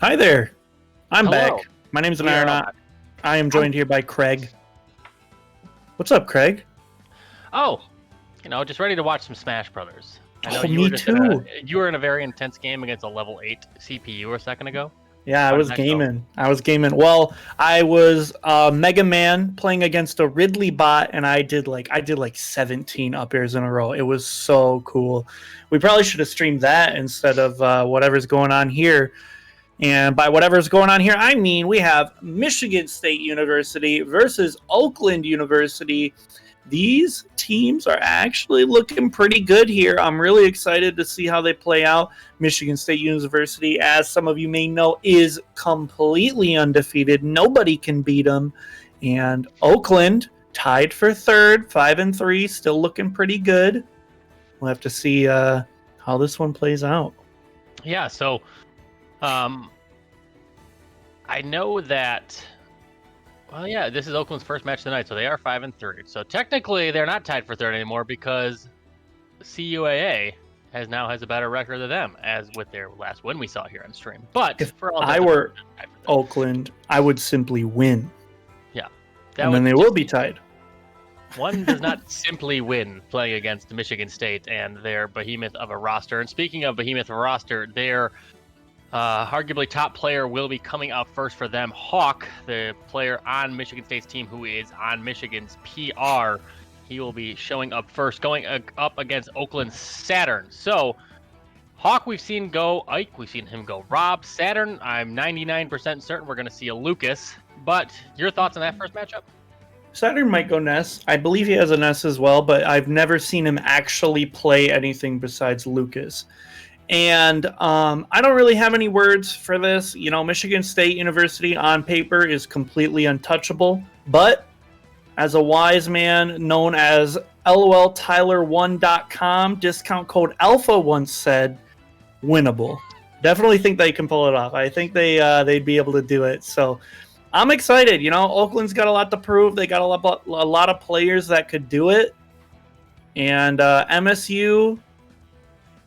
Hi there. I'm Hello. back. My name's We are Aronaut. I am joined here by Craig. What's up, Craig? Oh, just ready to watch some Smash Brothers. I know Oh, you me were just too. you were in a very intense game against a level 8 CPU a second ago. Yeah, I How did was that go? gaming. Well, I was Mega Man playing against a Ridley bot, and I did like 17 up airs in a row. It was so cool. We probably should have streamed that instead of whatever's going on here. And by whatever's going on here, I mean we have Michigan State University versus Oakland University. These teams are actually looking pretty good here. I'm really excited to see how they play out. Michigan State University, as some of you may know, is completely undefeated. Nobody can beat them. And Oakland tied for third, 5-3, still looking pretty good. We'll have to see how this one plays out. Yeah, so I know that. Well, yeah, this is Oakland's first match tonight, so they are 5-3. So technically, they're not tied for third anymore because CUAA has a better record than them, as with their last win we saw here on stream. But If for all I intents were and purposes, they're tied for third. Oakland, I would simply win. Yeah, And then they will be tied. One does not simply win playing against Michigan State and their behemoth of a roster. And speaking of behemoth of a roster, their arguably top player will be coming out first for them. Hawk, the player on Michigan State's team who is on Michigan's PR, he will be showing up first, going up against Oakland's Saturn. So Hawk, we've seen go Ike, we've seen him go Rob. Saturn, I'm 99% certain we're going to see a Lucas. But your thoughts on that first matchup? Saturn might go Ness. I believe he has a Ness as well, but I've never seen him actually play anything besides Lucas. And I don't really have any words for this. You know, Michigan State University on paper is completely untouchable. But as a wise man known as LOLTyler1.com, discount code Alpha once said, winnable. Definitely think they can pull it off. I think they'd be able to do it. So I'm excited. You know, Oakland's got a lot to prove. They got a lot of players that could do it. And MSU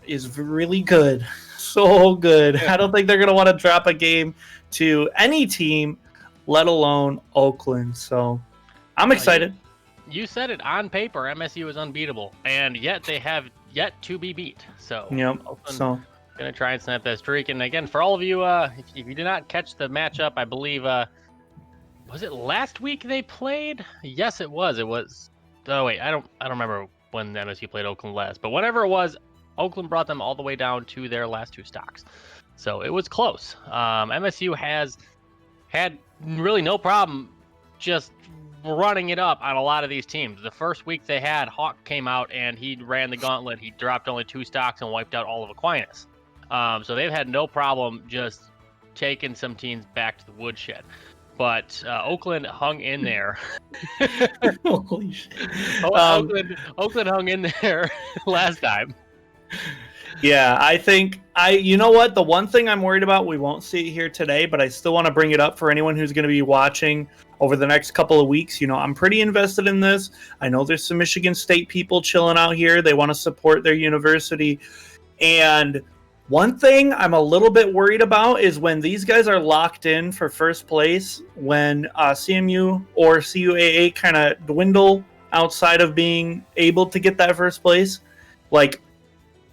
is really good. So good. I don't think they're going to want to drop a game to any team, let alone Oakland. So I'm excited. You said it on paper. MSU is unbeatable, and yet they have yet to be beat. So Yep. Oakland going to try and snap that streak. And again, for all of you, if you did not catch the matchup, I believe, was it last week they played? Yes, it was. It was. Oh wait, I don't remember when MSU played Oakland last, but whatever it was, Oakland brought them all the way down to their last two stocks. So it was close. MSU has had really no problem just running it up on a lot of these teams. The first week they had, Hawk came out and he ran the gauntlet. He dropped only 2 stocks and wiped out all of Aquinas. So they've had no problem just taking some teams back to the woodshed. But Oakland hung in there. Holy shit. Oakland hung in there last time. Yeah, I think you know what? The one thing I'm worried about, we won't see it here today, but I still want to bring it up for anyone who's going to be watching over the next couple of weeks. You know, I'm pretty invested in this. I know there's some Michigan State people chilling out here. They want to support their university. And one thing I'm a little bit worried about is when these guys are locked in for first place, when CMU or CUAA kind of dwindle outside of being able to get that first place, like,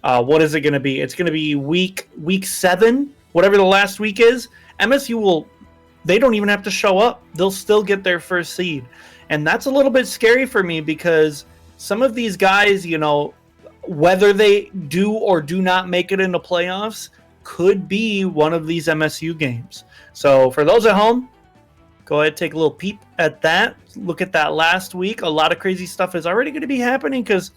what is it going to be? It's going to be week 7, whatever the last week is. MSU they don't even have to show up. They'll still get their first seed. And that's a little bit scary for me because some of these guys, you know, whether they do or do not make it into playoffs could be one of these MSU games. So for those at home, go ahead, take a little peep at that. Look at that last week. A lot of crazy stuff is already going to be happening because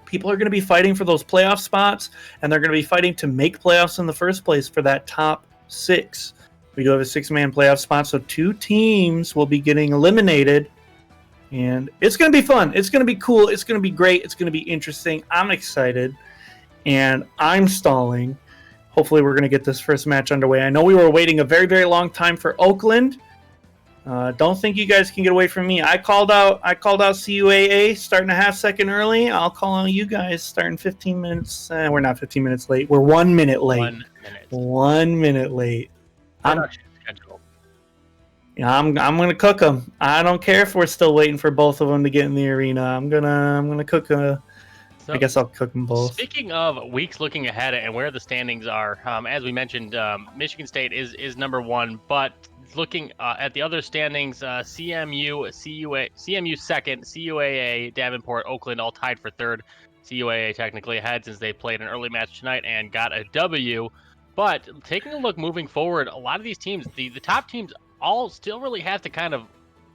people are going to be fighting for those playoff spots, and they're going to be fighting to make playoffs in the first place for that top 6. We do have a 6-man playoff spot, so 2 teams will be getting eliminated, and it's going to be fun. It's going to be cool. It's going to be great. It's going to be interesting. I'm excited, and I'm stalling. Hopefully we're going to get this first match underway. I know we were waiting a very, very long time for Oakland. Don't think you guys can get away from me. I called out CUAA starting a half second early. I'll call on you guys starting 15 minutes. We're not 15 minutes late. We're 1 minute late. 1 minute. 1 minute late. I'm, production schedule. I'm gonna cook them. I don't care if we're still waiting for both of them to get in the arena. I'm gonna cook a. So, I guess I'll cook them both. Speaking of weeks looking ahead and where the standings are, as we mentioned, Michigan State is number 1, but looking at the other standings, CMU second, CUAA, Davenport, Oakland all tied for third. CUAA technically ahead since they played an early match tonight and got a W. But taking a look moving forward, a lot of these teams, the top teams, all still really have to kind of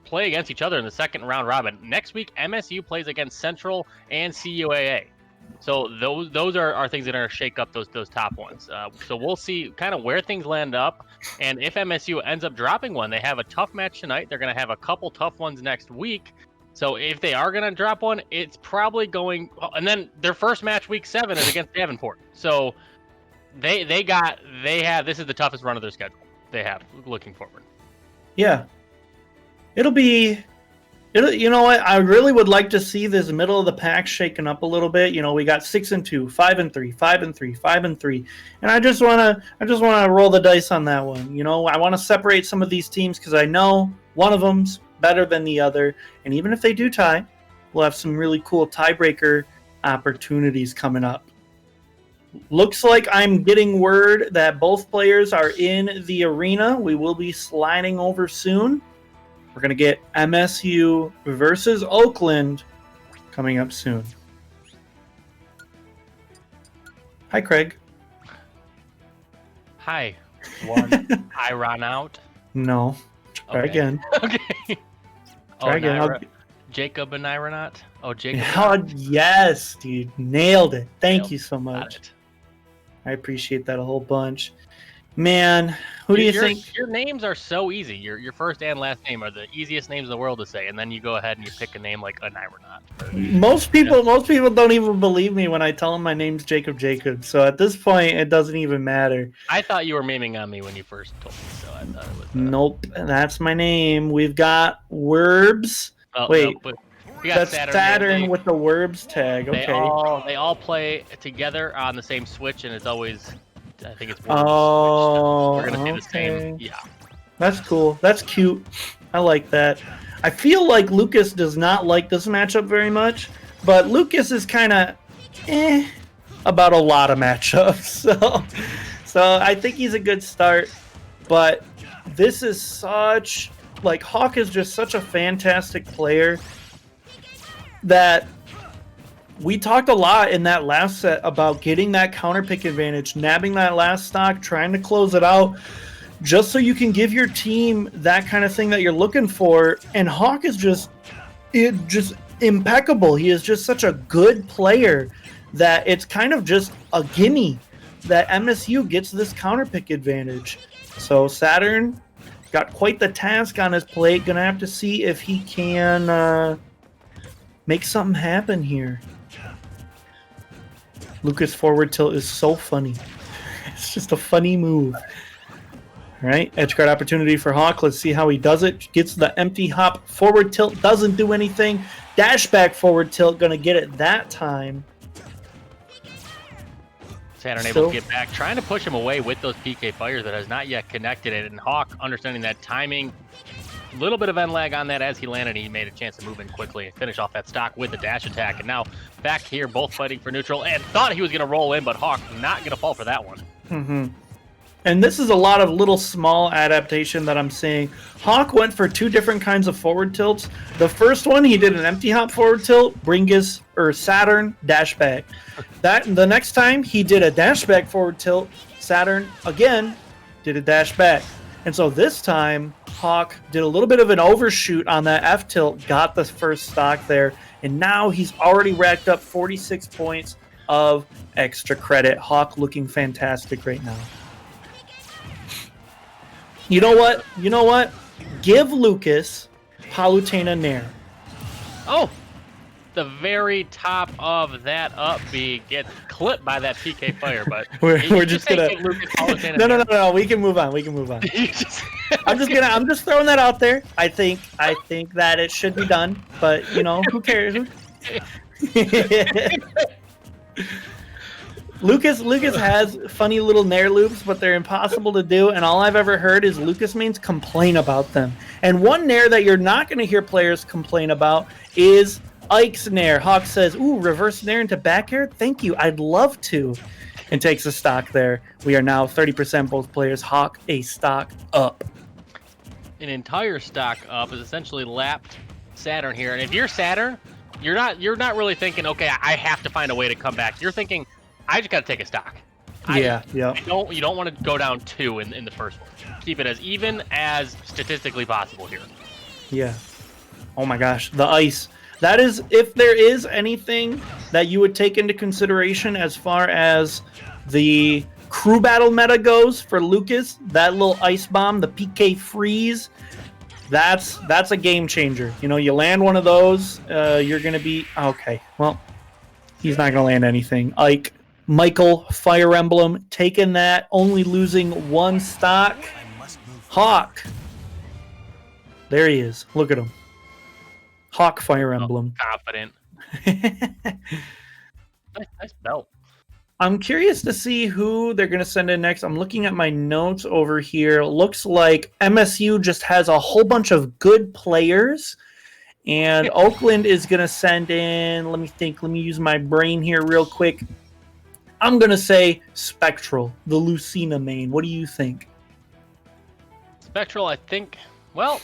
play against each other in the second round robin. Next week, MSU plays against Central and CUAA. So those are things that are going to shake up those top ones. So we'll see kind of where things land up. And if MSU ends up dropping one, they have a tough match tonight. They're going to have a couple tough ones next week. So if they are going to drop one, it's probably going. And then their first match, week 7, is against Davenport. So they have this is the toughest run of their schedule they have looking forward. Yeah, you know what? I really would like to see this middle of the pack shaken up a little bit. You know, we got 6-2, 5-3, 5-3, 5-3, and I just wanna roll the dice on that one. You know, I want to separate some of these teams because I know one of them's better than the other, and even if they do tie, we'll have some really cool tiebreaker opportunities coming up. Looks like I'm getting word that both players are in the arena. We will be sliding over soon. We're going to get MSU versus Oakland coming up soon. Hi, Craig. Hi. One. I run out. No. Try again. Okay. Try again. Jacob and Ironaut? Oh, Jacob. Oh, yes, dude. Nailed it. Thank you so much. I appreciate that a whole bunch. Man, who do you think? Your names are so easy. Your first and last name are the easiest names in the world to say, and then you go ahead and you pick a name like an Ironaut. Most people don't even believe me when I tell them my name's Jacob. So at this point, it doesn't even matter. I thought you were memeing on me when you first told me, so I thought it was. Nope, that's my name. We've got Werbs. Oh, wait. No, we got That's Saturn with the Werbs tag. Okay. They all play together on the same Switch, and it's always. I think it's Werbs. Oh, We're gonna see the same. Yeah. That's cool. That's cute. I like that. I feel like Lucas does not like this matchup very much, but Lucas is kind of about a lot of matchups. So I think he's a good start, but this is such Hawk is just such a fantastic player that we talked a lot in that last set about getting that counter pick advantage, nabbing that last stock, trying to close it out, just so you can give your team that kind of thing that you're looking for. And Hawk is just impeccable. He is just such a good player that it's kind of just a gimme that MSU gets this counter pick advantage. So Saturn got quite the task on his plate. Gonna have to see if he can make something happen here. Lucas forward tilt is so funny. It's just a funny move. All right, edge guard opportunity for Hawk. Let's see how he does it. Gets the empty hop forward tilt. Doesn't do anything. Dash back forward tilt. Gonna get it that time. Saturn able to get back. Trying to push him away with those PK fires that has not yet connected it. And Hawk understanding that timing. A little bit of end lag on that as he landed. He made a chance to move in quickly and finish off that stock with the dash attack. And now back here, both fighting for neutral, and thought he was going to roll in, but Hawk not going to fall for that one. Mm-hmm. And this is a lot of little small adaptation that I'm seeing. Hawk went for 2 different kinds of forward tilts. The first one, he did an empty hop forward tilt, Saturn dash back. The next time, he did a dash back forward tilt, Saturn again did a dash back. And so this time, Hawk did a little bit of an overshoot on that F tilt, got the first stock there, and now he's already racked up 46 points of extra credit. Hawk looking fantastic right now. You know what? Give Lucas Palutena Nair. Oh! The very top of that up B gets clipped by that PK fire, but we're just gonna no. We can move on. I'm just throwing that out there. I think that it should be done, but who cares? Lucas has funny little nair loops, but they're impossible to do. And all I've ever heard is Lucas mains complain about them. And one nair that you're not going to hear players complain about is Ike's nair. Hawk says, "Ooh, reverse nair into back air? Thank you. I'd love to." And takes a stock there. We are now 30% both players. Hawk a stock up. An entire stock up is essentially lapped Saturn here. And if you're Saturn, you're not really thinking, okay, I have to find a way to come back. You're thinking, I just got to take a stock. Yeah. You don't want to go down 2 in the first one. Keep it as even as statistically possible here. Yeah. Oh my gosh, the ice. That is, if there is anything that you would take into consideration as far as the crew battle meta goes for Lucas, that little ice bomb, the PK freeze, that's a game changer. You know, you land one of those, you're going to be... Okay, well, he's not going to land anything. Michael, Fire Emblem, taking that, only losing 1 stock. Hawk. There he is. Look at him. Hawk Fire Emblem. Confident. Nice belt. I'm curious to see who they're going to send in next. I'm looking at my notes over here. Looks like MSU just has a whole bunch of good players. And Oakland is going to send in, let me think, let me use my brain here real quick. I'm going to say Spectral, the Lucina main. What do you think? Spectral, I think, well...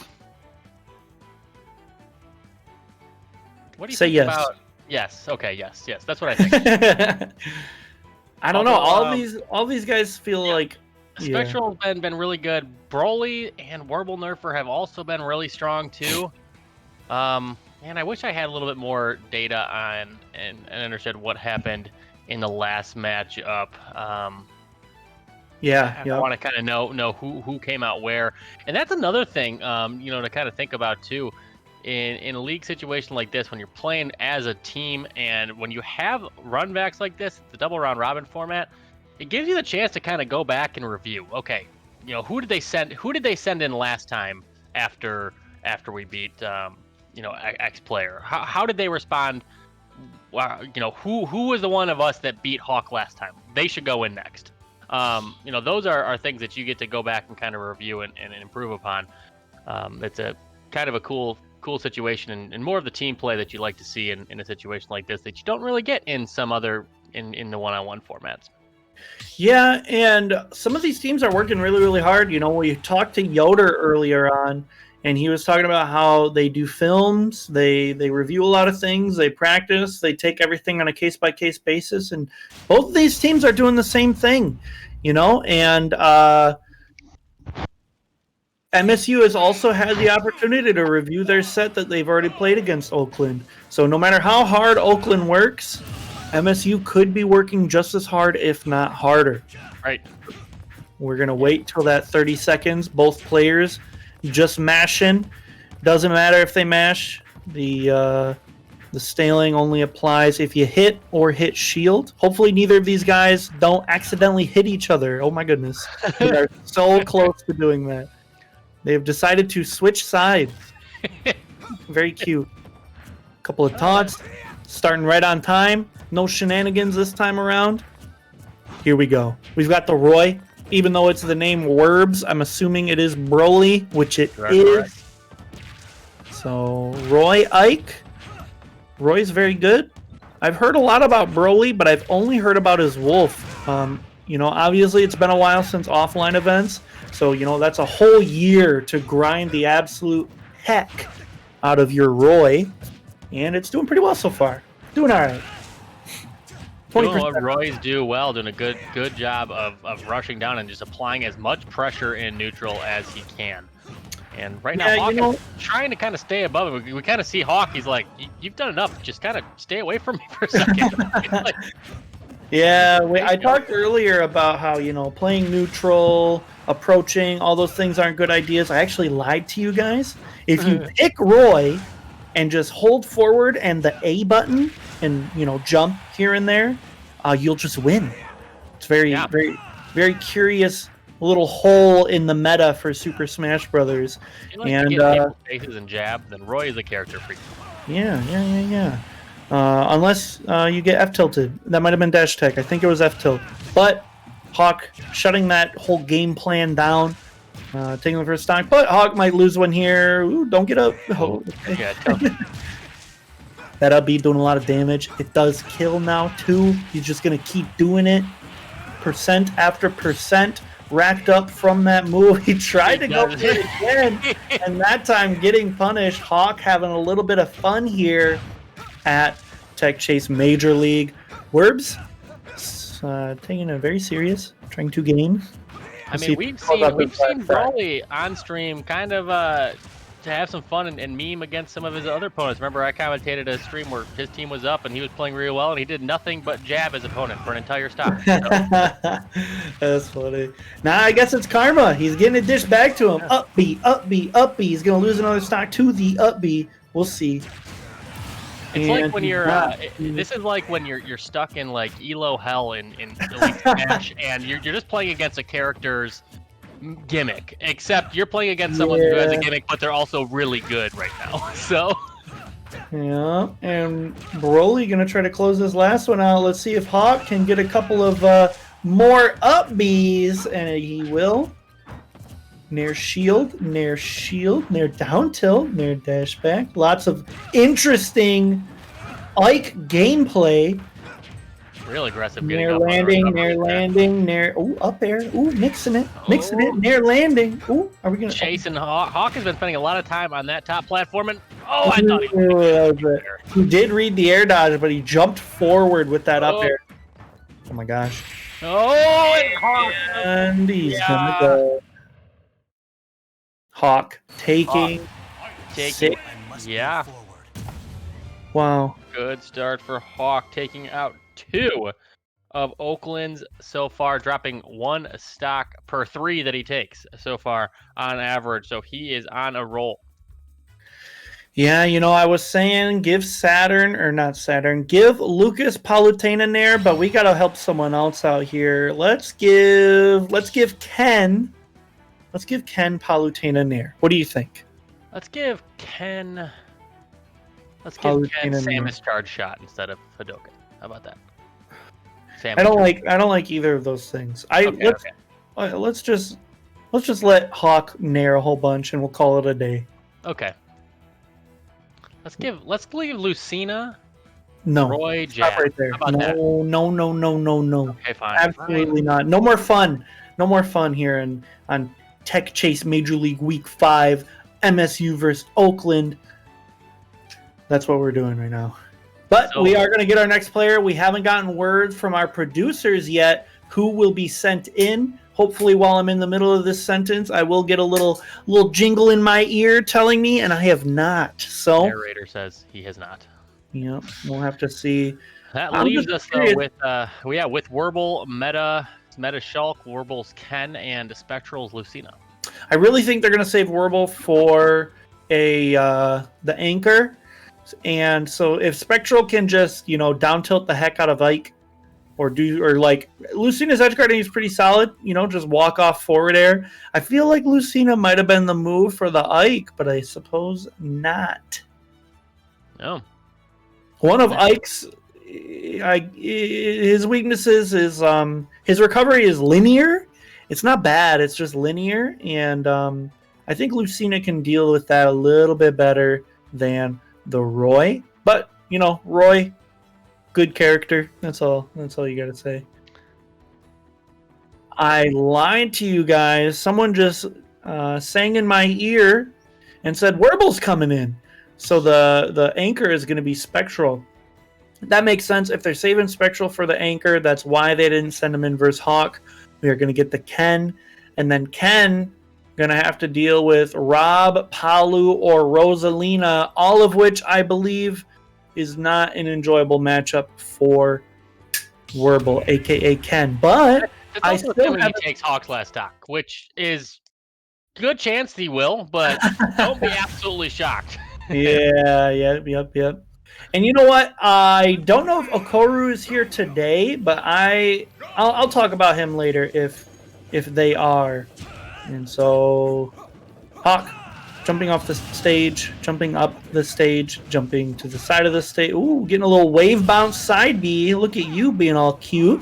What do you think about... Yes, okay, yes. That's what I think. I don't know. All these guys feel like... Spectral's been really good. Broly and Warble Nerfer have also been really strong, too. And I wish I had a little bit more data on and understood what happened in the last matchup. I want to kind of know who came out where. And that's another thing, to kind of think about, too. In a league situation like this, when you're playing as a team and when you have run backs like this, the double round robin format, it gives you the chance to kind of go back and review. Okay, who did they send in last time after we beat X player? How did they respond? Who was the one of us that beat Hawk last time? They should go in next. Those are things that you get to go back and kind of review and improve upon. It's a kind of a cool situation and more of the team play that you like to see in a situation like this that you don't really get in some other in the one-on-one formats. Yeah, and some of these teams are working really, really hard. We talked to Yoder earlier on, and he was talking about how they do films, they review a lot of things, they practice, they take everything on a case-by-case basis, and both of these teams are doing the same thing, and MSU has also had the opportunity to review their set that they've already played against Oakland. So no matter how hard Oakland works, MSU could be working just as hard, if not harder. Right. We're going to wait till that 30 seconds. Both players just mashing. Doesn't matter if they mash. The staling only applies if you hit or hit shield. Hopefully neither of these guys don't accidentally hit each other. Oh my goodness. They are so close to doing that. They've decided to switch sides. Very cute. Couple of taunts. Starting right on time. No shenanigans this time around. Here we go. We've got the Roy. Even though it's the name Werbs, I'm assuming it is Broly, which it is. So, Roy Ike. Roy's very good. I've heard a lot about Broly, but I've only heard about his wolf. Obviously it's been a while since offline events. So, that's a whole year to grind the absolute heck out of your Roy. And it's doing pretty well so far. Doing all right. Doing what Roy's do well, doing a good job of rushing down and just applying as much pressure in neutral as he can. And right now, Hawk is trying to kind of stay above it. We kind of see Hawk, he's like, you've done enough. Just kind of stay away from me for a second. I talked earlier about how, playing neutral, approaching, all those things aren't good ideas. I actually lied to you guys. If you pick Roy and just hold forward and the A button and, jump here and there, you'll just win. It's very, very curious little hole in the meta for Super Smash Brothers. If you like to get people's faces and jab, then Roy is a character for you. Yeah. Unless you get F-tilted. That might have been dash tech. I think it was F-tilt. But Hawk shutting that whole game plan down. Taking the first stock. But Hawk might lose one here. Ooh, don't get up. Oh, okay. Yeah, that up B doing a lot of damage. It does kill now, too. He's just going to keep doing it. Percent after percent racked up from that move. He tried to go for it again. And that time getting punished. Hawk having a little bit of fun here at Tech Chase Major League. Werbs taking it very serious, trying to game. I mean, we've seen Broly on stream kind of to have some fun and meme against some of his other opponents. Remember, I commentated a stream where his team was up and he was playing real well, and he did nothing but jab his opponent for an entire stock. So. That's funny. Now I guess it's karma. He's getting it dished back to him. Up B, up B, up B. He's going to lose another stock to the up B. We'll see. It's like when you're. This is like when you're stuck in like Elo hell in Elite Smash, and you're just playing against a character's gimmick. Except you're playing against someone who has a gimmick, but they're also really good right now. So. Yeah, and Broly gonna try to close this last one out. Let's see if Hawk can get a couple of more up Bs, and he will. Nair shield, nair down tilt, nair dash back. Lots of interesting Ike gameplay. Real aggressive. Nair landing, nair. Ooh, up air. Ooh, mixing it. Nair landing. Ooh, are we gonna chasing Hawk? Hawk has been spending a lot of time on that top platform, and I thought he did read the air dodge, but he jumped forward with that up air. Oh my gosh. And he's gonna go. Hawk taking. Yeah. Wow. Good start for Hawk, taking out 2 of Oakland's so far, dropping 1 stock per 3 that he takes so far on average. So he is on a roll. Yeah, you know, I was saying give give Lucas Palutena Nair, but we gotta help someone else out here. Let's give Ken. Let's give Ken Palutena Nair. What do you think? Let's give Ken Samus charge shot instead of Hadouken. How about that? I don't like either of those things. Let's just let Hawk nair a whole bunch and we'll call it a day. Okay. Let's leave Lucina. No. Roy Jab. Right there. How about that? No. Okay, fine. Absolutely not. No more fun. No more fun here on Tech Chase Major League Week 5, MSU versus Oakland. That's what we're doing right now. But we are going to get our next player. We haven't gotten word from our producers yet who will be sent in. Hopefully, while I'm in the middle of this sentence, I will get a little jingle in my ear telling me, and I have not. So, narrator says he has not. Yep, we'll have to see. That leaves us though with Werble, Meta Shulk, Werble's Ken, and Spectral's Lucina. I really think they're going to save Werble for the anchor. And so if Spectral can just, down tilt the heck out of Ike or like Lucina's edge guarding is pretty solid, just walk off forward air. I feel like Lucina might have been the move for the Ike, but I suppose not. No. One of Ike's his weaknesses is his recovery is linear. It's not bad, it's just linear, and I think Lucina can deal with that a little bit better than the Roy, but Roy, good character. That's all you gotta say. I lied to you guys. Someone just sang in my ear and said Werble's coming in, so the anchor is going to be Spectral. That makes sense. If they're saving Spectral for the anchor, that's why they didn't send him in versus Hawk. We are going to get the Ken, and then Ken gonna have to deal with Rob, Palu, or Rosalina, all of which I believe is not an enjoyable matchup for Werble, aka Ken. But I still he takes Hawk's last stock, which is good chance he will, but don't be absolutely shocked. Yep. And you know what? I don't know if Okoru is here today, but I'll talk about him later if they are. And so, Hawk, jumping off the stage, jumping up the stage, jumping to the side of the stage. Ooh, getting a little wave bounce side B. Look at you being all cute.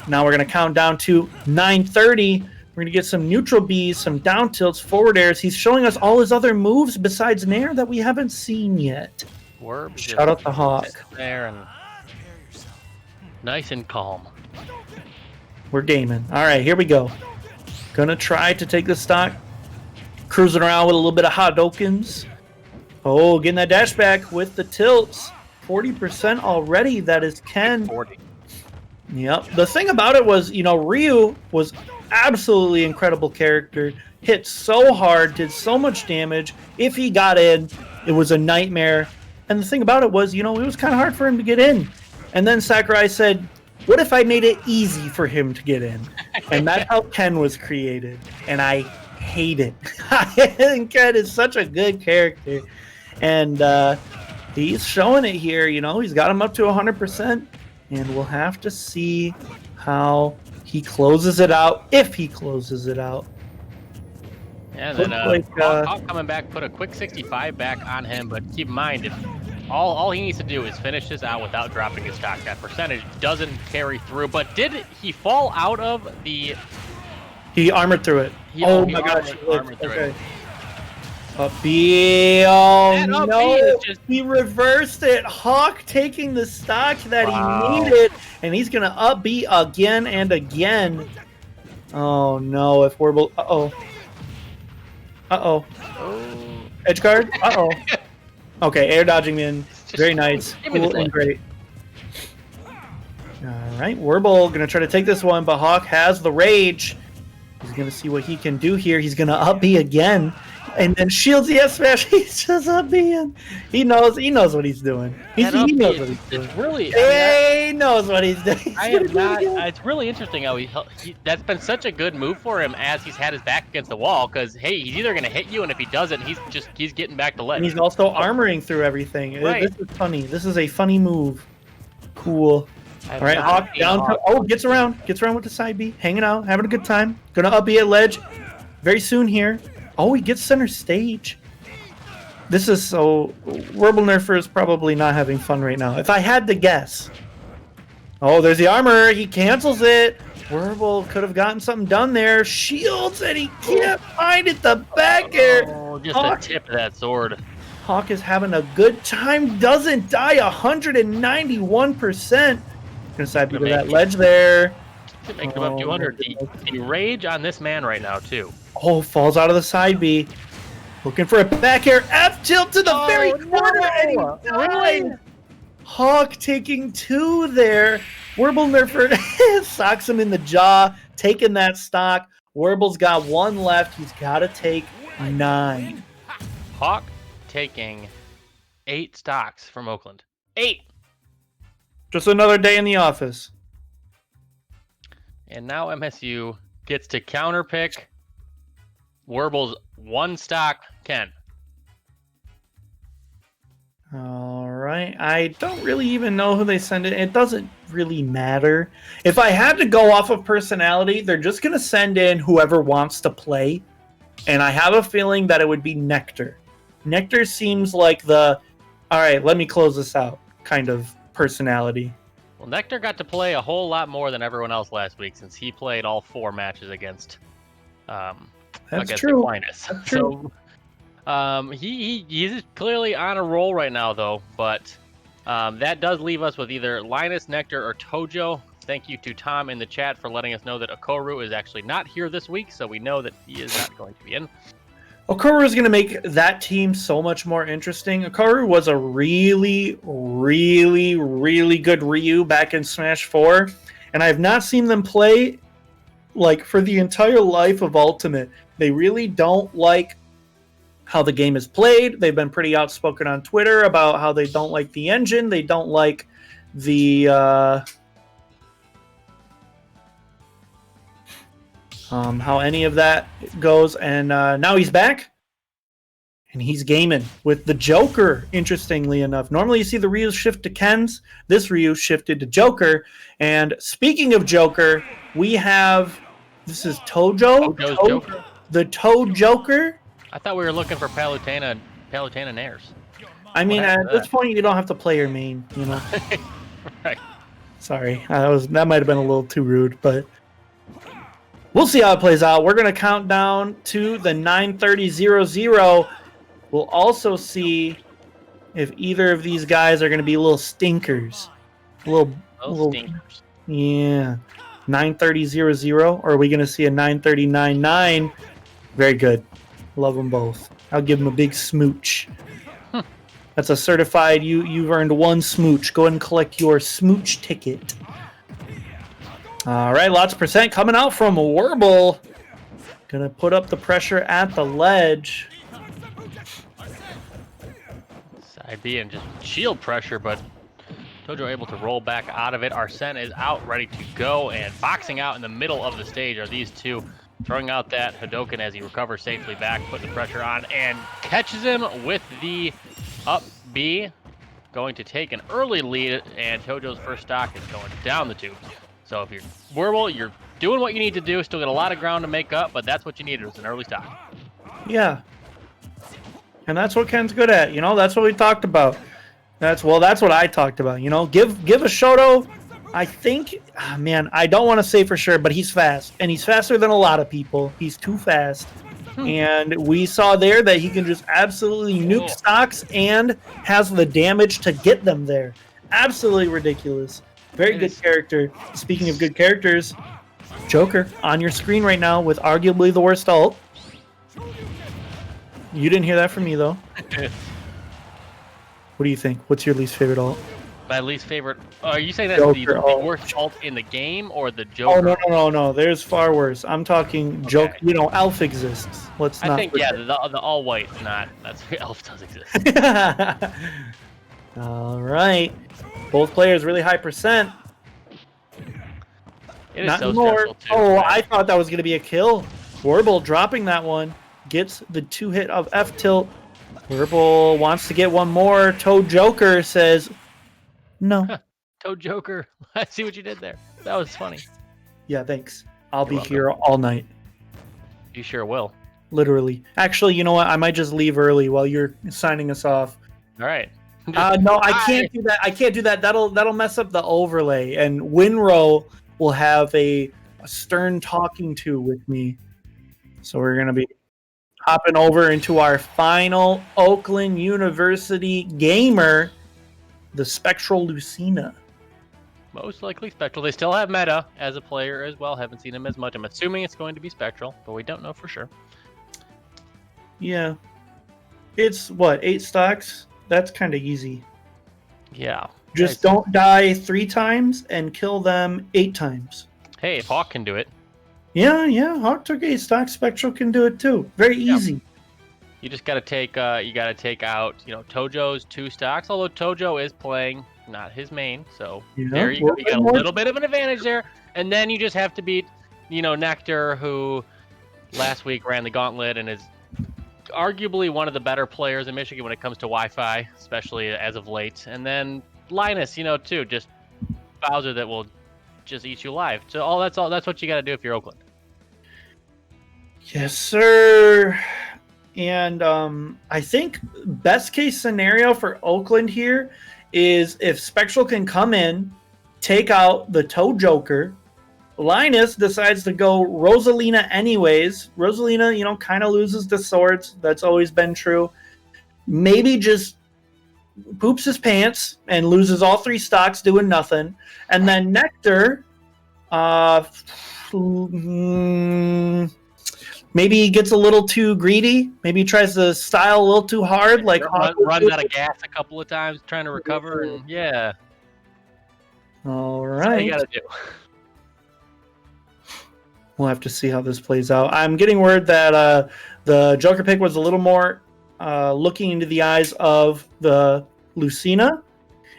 Now we're going to count down to 9:30. We're going to get some neutral Bs, some down tilts, forward airs. He's showing us all his other moves besides Nair that we haven't seen yet. Shout out the Hawk. There and nice and calm. We're gaming. All right, here we go. Gonna try to take the stock. Cruising around with a little bit of Hadokens. Oh, getting that dash back with the tilts. 40% already. That is Ken. 40. Yep. The thing about it was, Ryu was absolutely incredible character. Hit so hard, did so much damage. If he got in, it was a nightmare. And the thing about it was, it was kind of hard for him to get in. And then Sakurai said, what if I made it easy for him to get in? And that's how Ken was created. And I hate it. I think Ken is such a good character. And he's showing it here. He's got him up to 100%. And we'll have to see how he closes it out, if he closes it out. Yeah, and then Hawk coming back, put a quick 65 back on him. But keep in mind, if all he needs to do is finish this out without dropping his stock. That percentage doesn't carry through. But did he fall out of the... He armored through it. He my gosh. armored through it. Up B. Oh, no. Just... He reversed it. Hawk taking the stock that he needed. And he's going to up B again and again. Oh, no. If we're... Uh-oh. Uh-oh. Edge guard? Uh-oh. Okay, air dodging in. Very nice. Cool and great. All right, Werble going to try to take this one, but Hawk has the rage. He's going to see what he can do here. He's going to up B again. And then shields the S smash. He's just up B. He knows what he's doing. He knows what he's doing. It's really... He knows what he's doing. It's really interesting how that's been such a good move for him as he's had his back against the wall, because, hey, he's either going to hit you, and if he doesn't, he's getting back to ledge. And he's also armoring through everything. Right. This is funny. This is a funny move. Cool. All right, Hawk down to... gets around with the side B. Hanging out, having a good time. Gonna up B at ledge very soon here. Oh, he gets center stage. This is so... Werble Nerfer is probably not having fun right now. If I had to guess. Oh, there's the armor. He cancels it. Werble could have gotten something done there. Shields, and he can't find it. The back air. Oh, just a tip of that sword. Hawk is having a good time. Doesn't die. 191%. Gonna side B to that ledge there. Make him up 200. The rage on this man right now, too. Oh, falls out of the side B. Looking for a back air. F tilt to the very corner. And he dies. Really? Hawk taking 2 there. Werble Nerfer socks him in the jaw, taking that stock. Werble's got 1 left. He's got to take 9. Hawk taking 8 stocks from Oakland. 8. Just another day in the office. And now MSU gets to counterpick Werble's 1 stock, Ken. All right. I don't really even know who they send it. It doesn't really matter. If I had to go off of personality, they're just going to send in whoever wants to play. And I have a feeling that it would be Nectar. Nectar seems like the, all right, let me close this out kind of personality. Well, Nectar got to play a whole lot more than everyone else last week, since he played all 4 matches against Aquinas. That's true. So he's clearly on a roll right now, though. But that does leave us with either Linus, Nectar, or Tojo. Thank you to Tom in the chat for letting us know that Okoru is actually not here this week, so we know that he is not going to be in. Okoru is going to make that team so much more interesting. Okoru was a really, really, really good Ryu back in Smash 4, and I have not seen them play like for the entire life of Ultimate. They really don't like how the game is played. They've been pretty outspoken on Twitter about how they don't like the engine. They don't like the how any of that goes. And now he's back. And he's gaming with the Joker, interestingly enough. Normally you see the Ryus shift to Ken's. This Ryu shifted to Joker. And speaking of Joker, we have... This is Tojo. Joker. The Toad Joker. I thought we were looking for Palutena Nairs. I mean, at this point, you don't have to play your main, you know. Right. Sorry, that might have been a little too rude, but we'll see how it plays out. We're gonna count down to the 9:30:00. We'll also see if either of these guys are gonna be little stinkers, little Stinkers. Yeah, 9:30:00, or are we gonna see a 9:30:99? Very good. Love them both. I'll give them a big smooch. That's a certified. You've earned one smooch. Go ahead and collect your smooch ticket. All right, lots of percent coming out from Warble. Gonna put up the pressure at the ledge. Side B and just shield pressure, but Tojo able to roll back out of it. Arsene is out, ready to go, and boxing out in the middle of the stage are these two. Throwing out that Hadoken as he recovers safely back, putting the pressure on, and catches him with the up B. Going to take an early lead, and Tojo's first stock is going down the tubes. So if you're Warble, you're doing what you need to do. Still got a lot of ground to make up, but that's what you needed, was an early stock. Yeah. And that's what Ken's good at, you know. That's what we talked about. That's what I talked about. You know, give a Shoto. I think, man, I don't want to say for sure, but he's fast, and he's faster than a lot of people. He's too fast, and we saw there that he can just absolutely nuke stocks and has the damage to get them there. Absolutely ridiculous. Very good character. Speaking of good characters, Joker on your screen right now with arguably the worst ult. You didn't hear that from me, though. What do you think? What's your least favorite ult? My least favorite. Are you saying that's the worst ult in the game or the Joker? Oh, no. There's far worse. I'm talking Joker. You know, Elf exists. I think, yeah, the all white, that's Elf does exist. All right. Both players really high percent. It is so stressful, too. Oh, I thought that was going to be a kill. Warble dropping that one. Gets the 2-hit of F-tilt. Warble wants to get one more. Toad Joker says, no. Toad Joker. I see what you did there. That was funny. Yeah, thanks. I'll be here all night. You sure will. Literally. Actually, you know what? I might just leave early while you're signing us off. All right. No, I can't do that. I can't do that. That'll mess up the overlay. And Winrow will have a stern talking to with me. So we're going to be hopping over into our final Oakland University gamer, the Spectral Lucina. Most likely Spectral. They still have Meta as a player as well. Haven't seen him as much. I'm assuming it's going to be Spectral, but we don't know for sure. Yeah. It's, 8 stocks? That's kind of easy. Yeah. Just don't die 3 times and kill them 8 times. Hey, if Hawk can do it. Yeah. Hawk took 8 stocks. Spectral can do it too. Very easy. You just got to take out, Tojo's 2 stocks. Although Tojo is playing not his main, so there you go. You got a little bit of an advantage there. And then you just have to beat, Nectar, who last week ran the gauntlet and is arguably one of the better players in Michigan when it comes to Wi-Fi, especially as of late. And then Linus, too, just Bowser that will just eat you alive. So that's what you got to do if you're Oakland. Yes, sir. And I think best case scenario for Oakland here is if Spectral can come in, take out the Toad Joker. Linus decides to go Rosalina anyways. Rosalina, kind of loses the swords. That's always been true. Maybe just poops his pants and loses all 3 stocks doing nothing. And then Nectar, maybe he gets a little too greedy. Maybe he tries to style a little too hard. Like run out of gas a couple of times trying to recover. And yeah. All right. That's what you got to do. We'll have to see how this plays out. I'm getting word that the Joker pick was a little more looking into the eyes of the Lucina.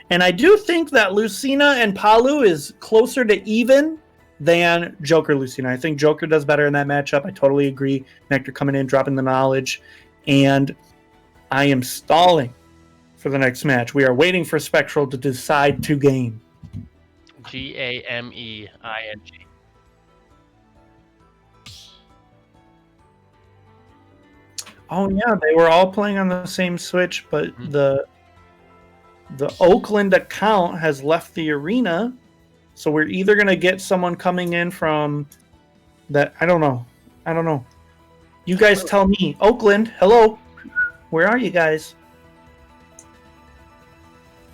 And I do think that Lucina and Palu is closer to even than Joker Lucina. I think Joker does better in that matchup. I totally agree. Nectar coming in, dropping the knowledge. And I am stalling for the next match. We are waiting for Spectral to decide to game. Gaming. Oh yeah, they were all playing on the same Switch, but Mhm. the Oakland account has left the arena, so we're either gonna get someone coming in from that. I don't know. I don't know. You guys tell me. Oakland, hello. Where are you guys?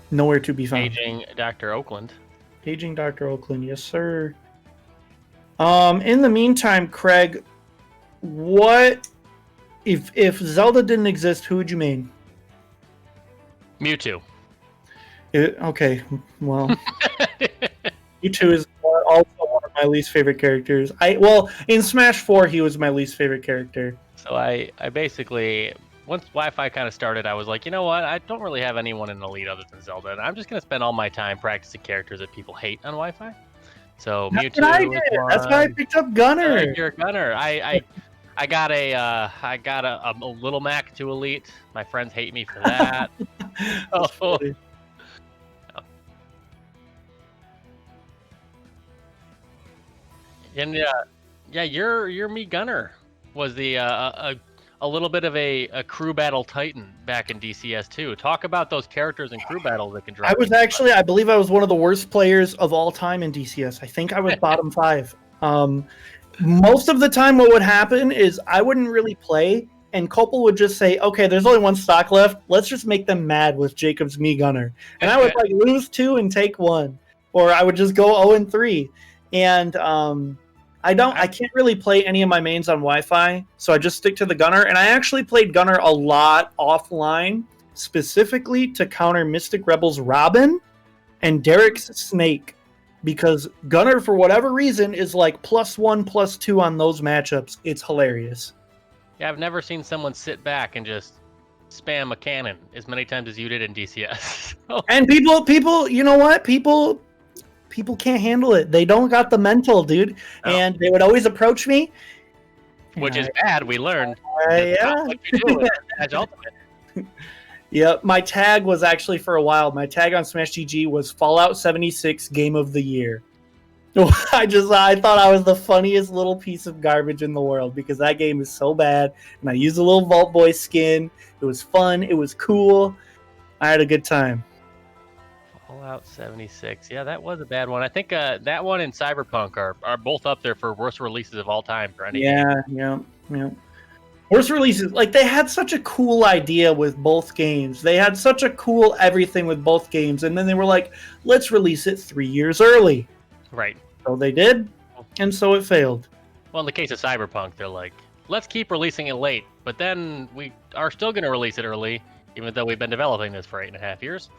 Nowhere to be found. Aging Dr. Oakland. Paging Dr. Oakland, yes sir. In the meantime, Craig, what if Zelda didn't exist, who would you main? Mewtwo. Okay, well, Mewtwo is also one of my least favorite characters. In Smash 4, he was my least favorite character. So I basically, once Wi-Fi kind of started, I was like, you know what? I don't really have anyone in Elite other than Zelda, and I'm just gonna spend all my time practicing characters that people hate on Wi-Fi. So That's Mewtwo. what I did. That's why I picked up Gunner. You're a Gunner. I got a little Mac to Elite. My friends hate me for that. Oh. And yeah, your me Gunner was the a little bit of a crew battle titan back in DCS 2. Talk about those characters in crew battles that can drive. I believe I was one of the worst players of all time in DCS. I think I was bottom 5. Most of the time what would happen is I wouldn't really play, and Copel would just say, okay, there's only one stock left. Let's just make them mad with Jacob's me Gunner. And I would lose 2 and take 1. Or I would just go 0-3. And I can't really play any of my mains on Wi-Fi, so I just stick to the Gunner. And I actually played Gunner a lot offline, specifically to counter Mystic Rebel's Robin and Derek's Snake. Because Gunner, for whatever reason, is like +1, +2 on those matchups. It's hilarious. Yeah, I've never seen someone sit back and just spam a cannon as many times as you did in DCS. And people, you know what? People can't handle it. They don't got the mental, dude. No. And they would always approach me. Which is bad, we learned. Yeah. What you do with Ultimate. Yeah, my tag was actually for a while. My tag on Smash GG was Fallout 76 Game of the Year. I thought I was the funniest little piece of garbage in the world because that game is so bad. And I used a little Vault Boy skin. It was fun. It was cool. I had a good time. Fallout 76. Yeah, that was a bad one. I think that one and Cyberpunk are both up there for worst releases of all time for any game. Yeah. Worst releases, like they had such a cool idea with both games. They had such a cool everything with both games, and then they were like, let's release it 3 years early. Right. So they did, and so it failed. Well, in the case of Cyberpunk, they're like, let's keep releasing it late, but then we are still going to release it early, even though we've been developing this for 8.5 years.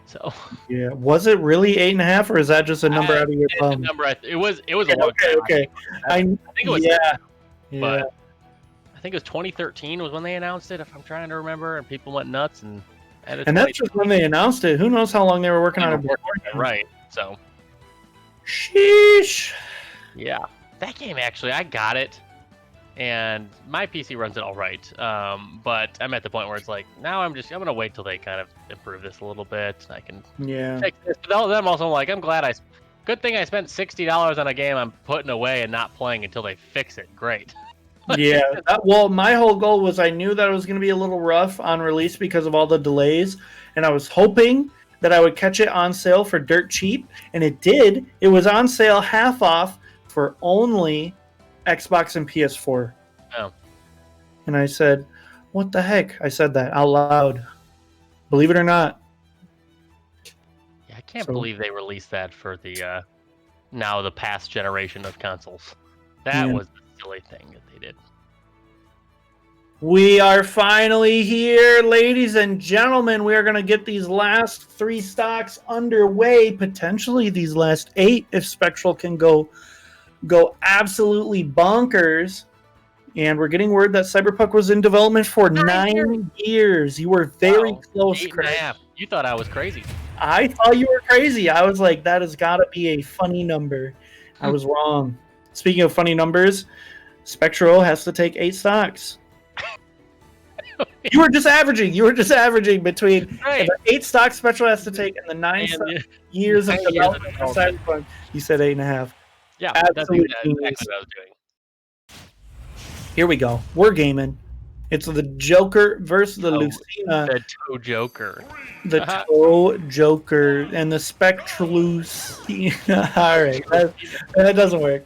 So. Yeah, was it really 8.5, or is that just a number out of your thumb? It was a long time. Okay. I think it was. Yeah. But I think it was 2013 was when they announced it, if I'm trying to remember, and people went nuts. And that's just when they announced it. Who knows how long they were working on it before? Right. So. Sheesh. Yeah, that game actually, I got it, and my PC runs it all right. But I'm at the point where it's like, now I'm gonna wait till they kind of improve this a little bit. I can fix this. But then I'm also like, good thing I spent $60 on a game I'm putting away and not playing until they fix it. Great. Yeah. My whole goal was I knew that it was going to be a little rough on release because of all the delays, and I was hoping that I would catch it on sale for dirt cheap, and it did. It was on sale half off for only Xbox and PS4. Oh. And I said, what the heck? I said that out loud. Believe it or not. Yeah, I can't believe they released that for the now the past generation of consoles. That was a silly thing that they did. We are finally here, ladies and gentlemen. We are going to get these last 3 stocks underway, potentially these last 8 if Spectral can go absolutely bonkers. And we're getting word that Cyberpunk was in development for 9 years. You were very close, Craig. You thought I was crazy. I thought you were crazy. I was like, that has got to be a funny number. I was wrong. Speaking of funny numbers, Spectral has to take 8 stocks. You were just averaging between the 8 stocks Spectral has to take and the 9 years of development for Cyberpunk. You said 8.5. Yeah, that's exactly what I was doing. Here we go. We're gaming. It's the Joker versus the Lucina. The Toe Joker. The Toe Joker and the Spectralucina. All right, that doesn't work.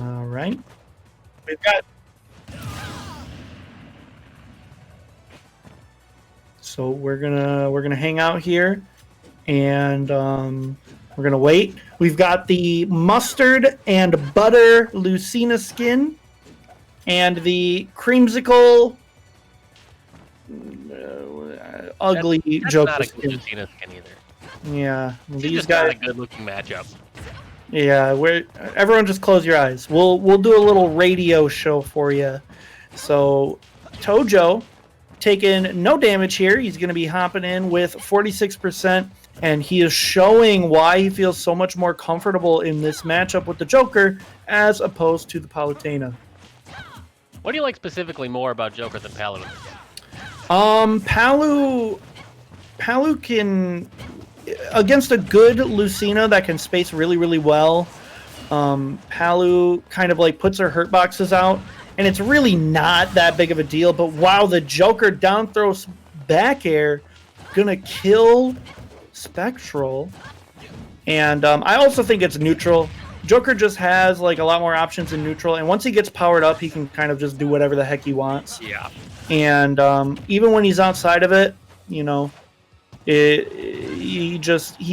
All right, we've got. So we're gonna hang out here, and we're gonna wait. We've got the mustard and butter Lucina skin, and the creamsicle ugly that's Joker not a skin. good Lucina skin either. Yeah, It's these just guys. not a good-looking matchup. Yeah, everyone just close your eyes. We'll do a little radio show for you. So Tojo taking no damage here. He's going to be hopping in with 46%, and he is showing why he feels so much more comfortable in this matchup with the Joker as opposed to the Palutena. What do you like specifically more about Joker than Paladin? Palu can, against a good Lucina that can space really, really well, Palu kind of like puts her hurt boxes out, and it's really not that big of a deal. But wow, the Joker down throws back air, gonna kill Spectral. And I also think it's neutral. Joker just has like a lot more options in neutral, and once he gets powered up, he can kind of just do whatever the heck he wants. Yeah. And even when he's outside of it, you know, he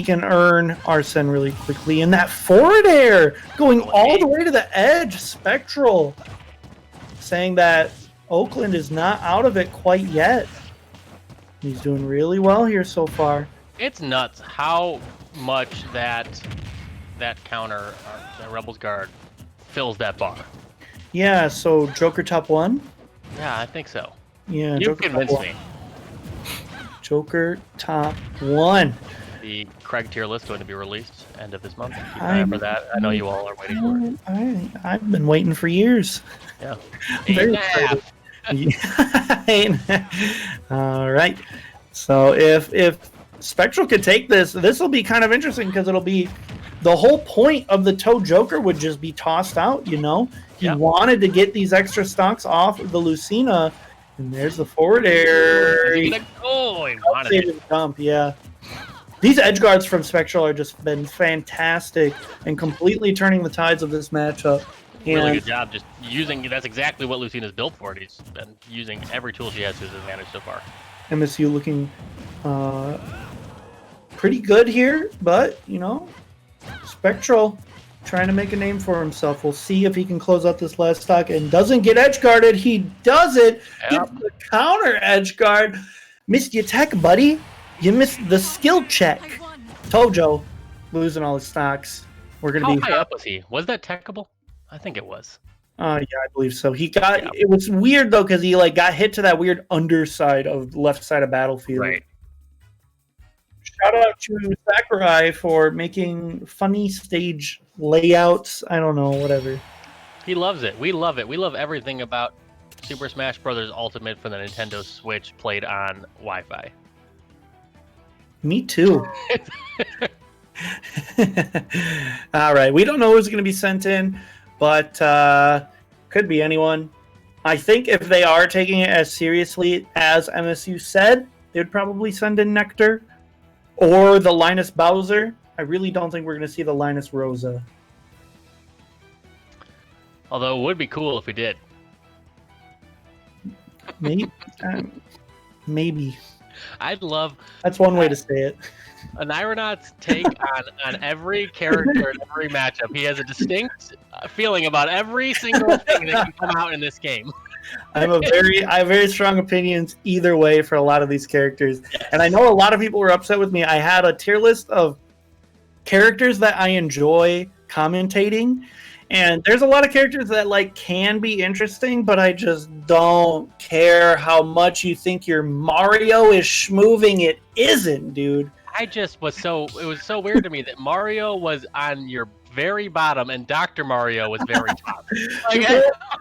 can earn Arsene really quickly. And that forward air going all the way to the edge, Spectral saying that Oakland is not out of it quite yet. He's doing really well here so far. It's nuts how much that counter, that Rebels guard, fills that bar. Yeah, so Joker top 1? Yeah, I think so. Yeah, You Joker convinced me. Joker top 1. The Craig tier list going to be released end of this month. Keep an eye out for that. I know you all are waiting for it. I've been waiting for years. Yeah. Very all right. So if Spectral could take this will be kind of interesting, because it'll be the whole point of the Toe Joker would just be tossed out, you know? He wanted to get these extra stocks off of the Lucina, and there's the forward air. He wanted it. Dump, yeah. These edge guards from Spectral are just been fantastic and completely turning the tides of this matchup. Really good job just using, that's exactly what Lucina's built for. He's been using every tool she has to his advantage so far. MSU looking pretty good here, but, you know, Spectral trying to make a name for himself. We'll see if he can close out this last stock and doesn't get edge guarded. He does it. Yep. Gets the counter edge guard. Missed your tech, buddy. You missed the skill check. Tojo losing all his stocks. We're gonna How be high up was he? Was that techable? I think it was. Yeah, I believe so. He got it was weird though, because he like got hit to that weird underside of left side of battlefield. Right. Shout out to Sakurai for making funny stage layouts. I don't know, whatever. He loves it. We love it. We love everything about Super Smash Bros. Ultimate for the Nintendo Switch played on Wi-Fi. Me too. All right. We don't know who's going to be sent in, but could be anyone. I think if they are taking it as seriously as MSU said, they would probably send in Nectar or the Linus Bowser. I really don't think we're going to see the Linus Rosa. Although it would be cool if we did. Maybe. Maybe. I'd love... That's one way to say it. An Ironaut's take on every character in every matchup. He has a distinct feeling about every single thing that can come out in this game. I have very strong opinions either way for a lot of these characters. Yes. And I know a lot of people were upset with me. I had a tier list of characters that I enjoy commentating. And there's a lot of characters that like can be interesting, but I just don't care how much you think your Mario is schmoving. It isn't, dude. It was so weird to me that Mario was on your very bottom and Dr. Mario was very top.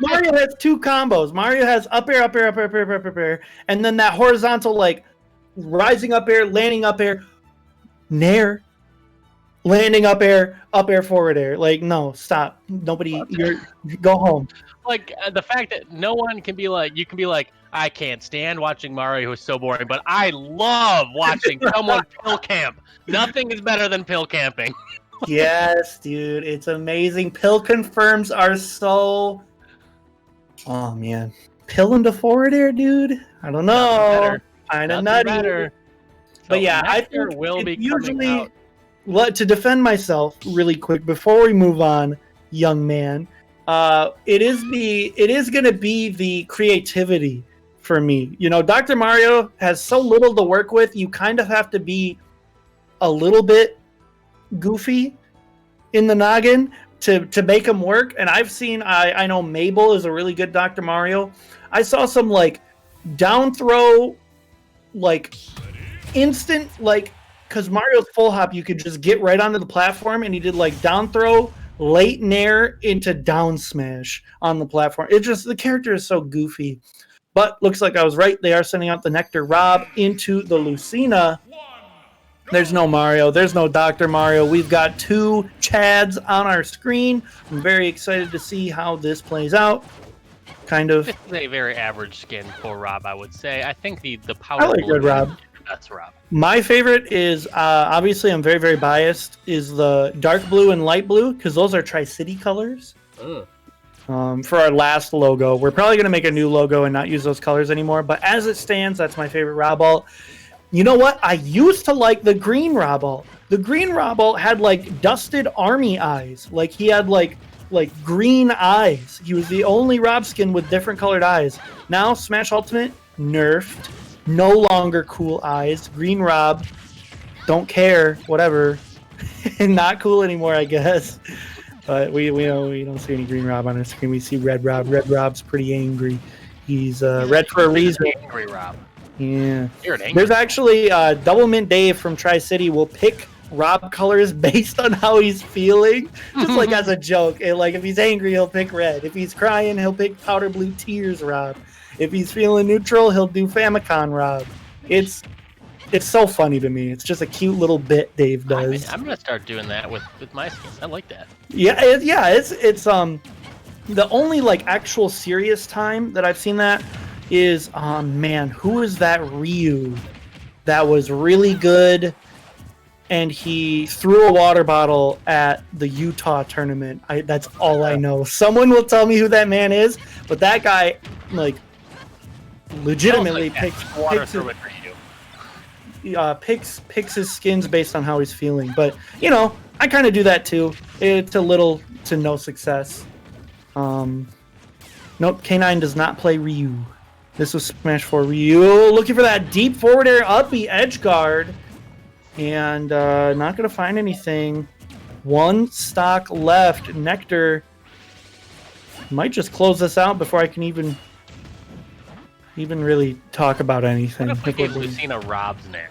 Mario has two combos. Mario has up air, up air, up air, up air, up air, and then that horizontal like rising up air, landing up air, nair. landing up air, forward air. Like, no, stop. Nobody, go home. Like the fact that no one can be like, you can be like, I can't stand watching Mario, who's so boring, but I love watching someone pill camp. Nothing is better than pill camping. Yes, dude, it's amazing. Pill confirms are so. Oh man, pill into forward air, dude. I don't know. Kind of nutty. Better. But So yeah, I think will be usually. To defend myself really quick before we move on, young man, it is going to be the creativity for me. You know, Dr. Mario has so little to work with. You kind of have to be a little bit goofy in the noggin to make him work. And I've seen, I know Mabel is a really good Dr. Mario. I saw some like down throw, like instant, like, because Mario's full hop, you could just get right onto the platform, and he did like down throw, late nair into down smash on the platform. It just, the character is so goofy. But looks like I was right. They are sending out the Nectar Rob into the Lucina. There's no Mario. There's no Dr. Mario. We've got 2 Chads on our screen. I'm very excited to see how this plays out. Kind of. It's a very average skin for Rob, I would say. I think the power. I like good Rob. That's Rob. My favorite is, obviously I'm very, very biased, is the dark blue and light blue, because those are Tri-City colors. For our last logo. We're probably going to make a new logo and not use those colors anymore, but as it stands, that's my favorite Rob alt. You know what? I used to like the green Rob alt. The green Rob alt had like dusted army eyes. Like he had like green eyes. He was the only Rob skin with different colored eyes. Now Smash Ultimate, nerfed. No longer cool eyes. Green Rob, don't care, whatever. Not cool anymore, I guess. But we don't see any green Rob on our screen. We see red Rob. Red Rob's pretty angry. He's red for a reason. Angry Rob. Yeah. There's actually Double Mint Dave from Tri-City will pick Rob colors based on how he's feeling, just like as a joke. And like if he's angry, he'll pick red. If he's crying, he'll pick Powder Blue Tears Rob. If he's feeling neutral, he'll do Famicom Rob. It's so funny to me. It's just a cute little bit Dave does. I'm gonna start doing that with my skins. I like that. Yeah, it's the only like actual serious time that I've seen that is man, who is that Ryu that was really good, and he threw a water bottle at the Utah tournament. That's all I know. Someone will tell me who that man is, but that guy like legitimately picks his skins based on how he's feeling. But you know, I kind of do that too. It's a little to no success. Nope, K9 does not play Ryu. This was Smash 4 Ryu. Looking for that deep forward air up the edge guard. And not going to find anything. 1 stock left. Nectar might just close this out before I can even really talk about anything. What if we gave Lucina Rob's Nair?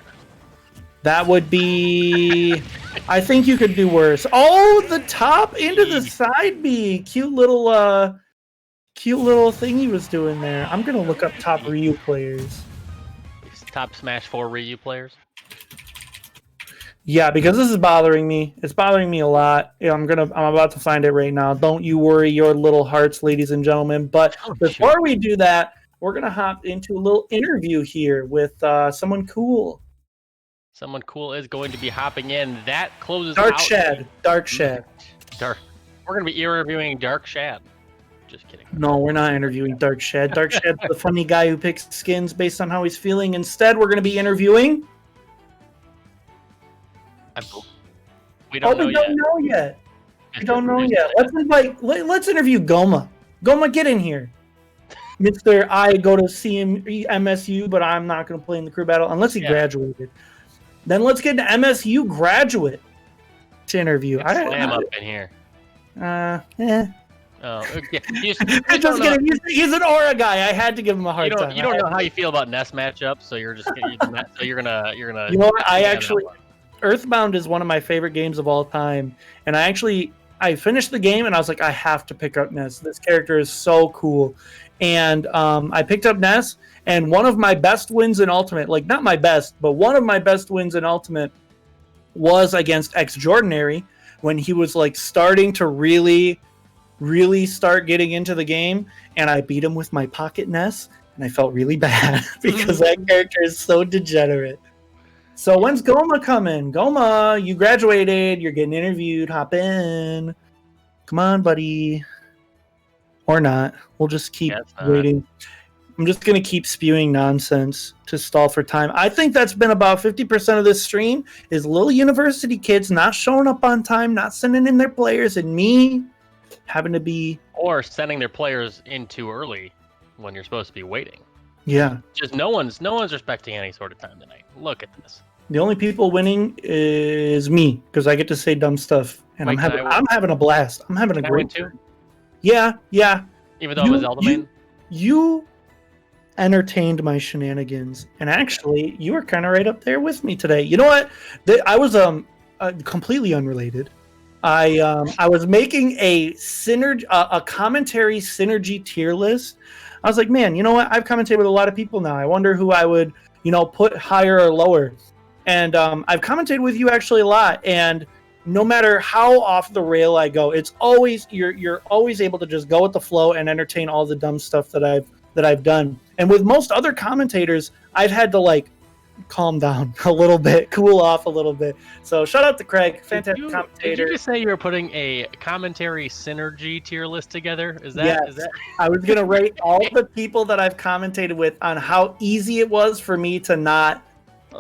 That would be... I think you could do worse. Oh, the top into the side B. Cute little thing he was doing there. I'm going to look up top Ryu players. Top Smash 4 Ryu players? Yeah, because this is bothering me. It's bothering me a lot. Yeah, I'm about to find it right now. Don't you worry your little hearts, ladies and gentlemen. But before we do that, we're going to hop into a little interview here with someone cool. Someone cool is going to be hopping in. That closes Dark out. Shad. Dark Shad. We're going to be interviewing Dark Shad. Just kidding. No, we're not interviewing Dark Shad. Dark Shad's the funny guy who picks skins based on how he's feeling. Instead, we're going to be interviewing... We don't know yet. We don't know yet. Let's interview Goma. Goma, get in here. Mr. I go to MSU, but I'm not going to play in the crew battle unless he graduated. Then let's get an MSU graduate to interview. Slam up in here. Oh, okay. He's an aura guy. I had to give him a hard time. You don't know how you feel about Nest matchups, so you're just gonna. You know what? Earthbound is one of my favorite games of all time, and I finished the game and I was like, I have to pick up Ness. This character is so cool, and I picked up Ness. And one of my best wins in Ultimate, like not my best, but one of my best wins in Ultimate was against Extraordinary when he was like starting to really start getting into the game, and I beat him with my pocket Ness, and I felt really bad because that character is so degenerate. So when's Goma coming? Goma, you graduated. You're getting interviewed. Hop in. Come on, buddy. Or not. We'll just keep waiting. I'm just going to keep spewing nonsense to stall for time. I think that's been about 50% of this stream is little university kids not showing up on time, not sending in their players, and me having to be... Or sending their players in too early when you're supposed to be waiting. Yeah. Just no one's respecting any sort of time tonight. Look at this. The only people winning is me because I get to say dumb stuff, and I'm having a blast. I'm having a great time. Yeah. Even though I'm a Zelda main? You entertained my shenanigans, and actually, you were kind of right up there with me today. You know what? I was completely unrelated. I was making a commentary synergy tier list. I was like, man, you know what? I've commentated with a lot of people now. I wonder who I would, put higher or lower. And I've commentated with you actually a lot, and no matter how off the rail I go, it's always you're always able to just go with the flow and entertain all the dumb stuff that I've done. And with most other commentators, I've had to calm down a little bit, cool off a little bit. So shout out to Craig, fantastic commentator. Did you just say you were putting a commentary synergy tier list together? Is that? Yes. I was gonna rate all the people that I've commentated with on how easy it was for me to not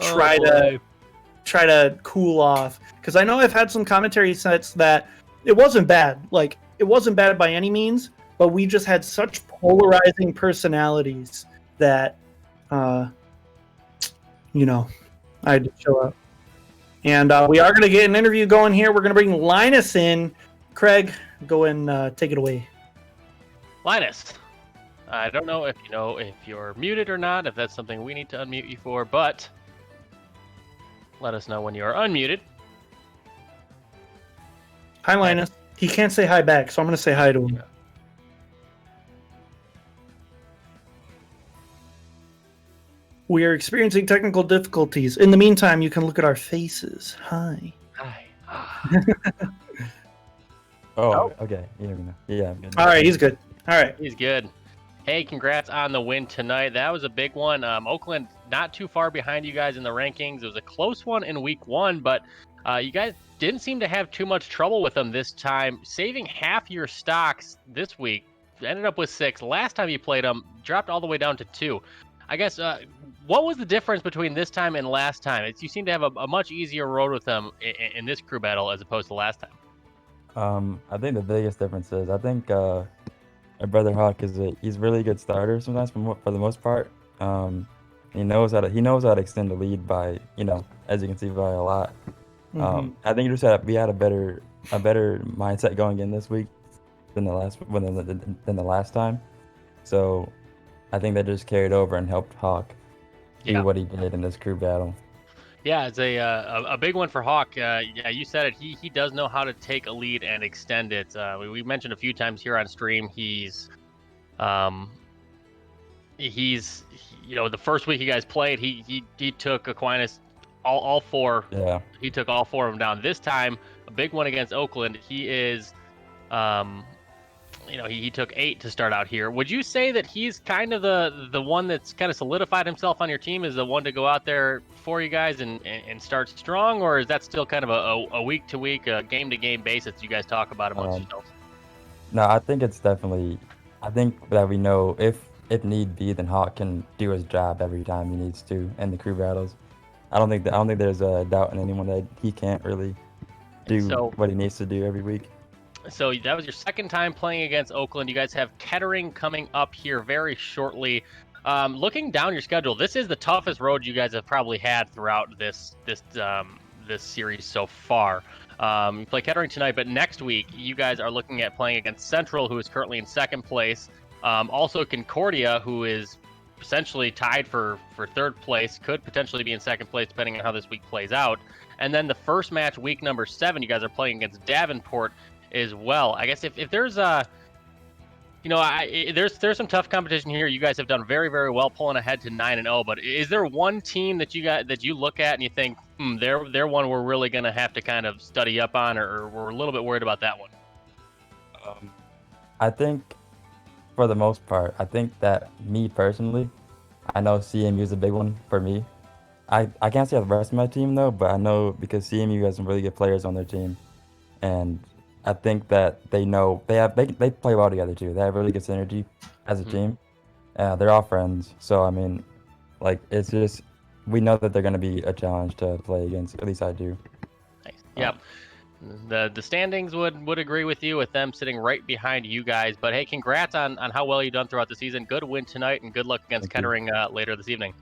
try to cool off, because I know I've had some commentary sets that it wasn't bad. It wasn't bad by any means, but we just had such polarizing personalities that I had to show up. And we are going to get an interview going here. We're going to bring Linus in. Craig, go and take it away. Linus, I don't know if you're muted or not, if that's something we need to unmute you for, but let us know when you are unmuted. Hi, Linus. He can't say hi back, so I'm going to say hi to him. Yeah. We are experiencing technical difficulties. In the meantime, you can look at our faces. Hi. Oh, okay. Yeah. I'm good. All right, he's good. All right. He's good. Hey, congrats on the win tonight. That was a big one. Oakland not too far behind you guys in the rankings. It was a close one in week 1, but you guys didn't seem to have too much trouble with them this time. Saving half your stocks this week, ended up with 6. Last time you played them, dropped all the way down to 2. I guess, what was the difference between this time and last time? You seem to have a much easier road with them in this crew battle as opposed to last time. I think the biggest difference is my brother Hawk he's a really good starter sometimes for the most part. He knows how to extend the lead by, as you can see, by a lot. Mm-hmm. I think we had a better mindset going in this week than the last time. So I think that just carried over and helped Hawk do what he did in this crew battle. Yeah, it's a big one for Hawk. Yeah, you said it. He does know how to take a lead and extend it. We mentioned a few times here on stream. He's the first week you guys played, he took Aquinas all 4. Yeah. He took all 4 of them down. This time, a big one against Oakland. He is, he took 8 to start out here. Would you say that he's kind of the one that's kind of solidified himself on your team as the one to go out there for you guys and start strong, or is that still kind of a week to week, game to game basis you guys talk about amongst yourselves? No, I think it's definitely. I think that we know if need be, then Hawk can do his job every time he needs to in the crew battles. I don't think there's a doubt in anyone that he can't really do what he needs to do every week. So that was your second time playing against Oakland. You guys have Kettering coming up here very shortly. Looking down your schedule, this is the toughest road you guys have probably had throughout this series so far. You play Kettering tonight, but next week you guys are looking at playing against Central, who is currently in second place. Also Concordia, who is essentially tied for third place, could potentially be in second place depending on how this week plays out. And then the first match, week number 7, you guys are playing against Davenport as well. I guess if there's There's some tough competition here. You guys have done very, very well pulling ahead to 9-0. But is there one team that you look at and you think, they're one we're really gonna have to kind of study up on, or we're a little bit worried about that one? I think, for the most part, I think that me personally, I know CMU is a big one for me. I can't say the rest of my team though, but I know because CMU has some really good players on their team, and I think that they play well together too. They have really good synergy as a team. They're all friends, so I mean, like it's just we know that they're going to be a challenge to play against. At least I do. Nice. Yep. The standings would agree with you, with them sitting right behind you guys. But hey, congrats on how well you've done throughout the season. Good win tonight, and good luck against Thank you. Kettering later this evening.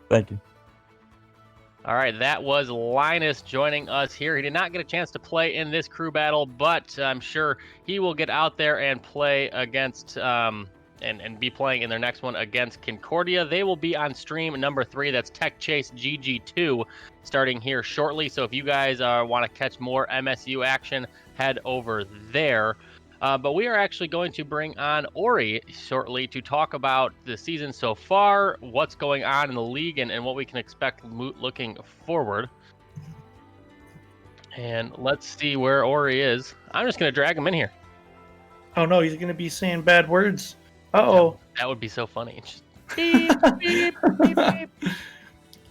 Thank you. All right, that was Linus joining us here. He did not get a chance to play in this crew battle, but I'm sure he will get out there and play against and be playing in their next one against Concordia. They will be on stream number 3. That's Tech Chase GG2 starting here shortly. So if you guys want to catch more MSU action, head over there. But we are actually going to bring on Ori shortly to talk about the season so far, what's going on in the league, and what we can expect looking forward. And let's see where Ori is. I'm just going to drag him in here. Oh no, he's gonna be saying bad words. Uh-oh. That would be so funny. Just beep, beep, beep, beep.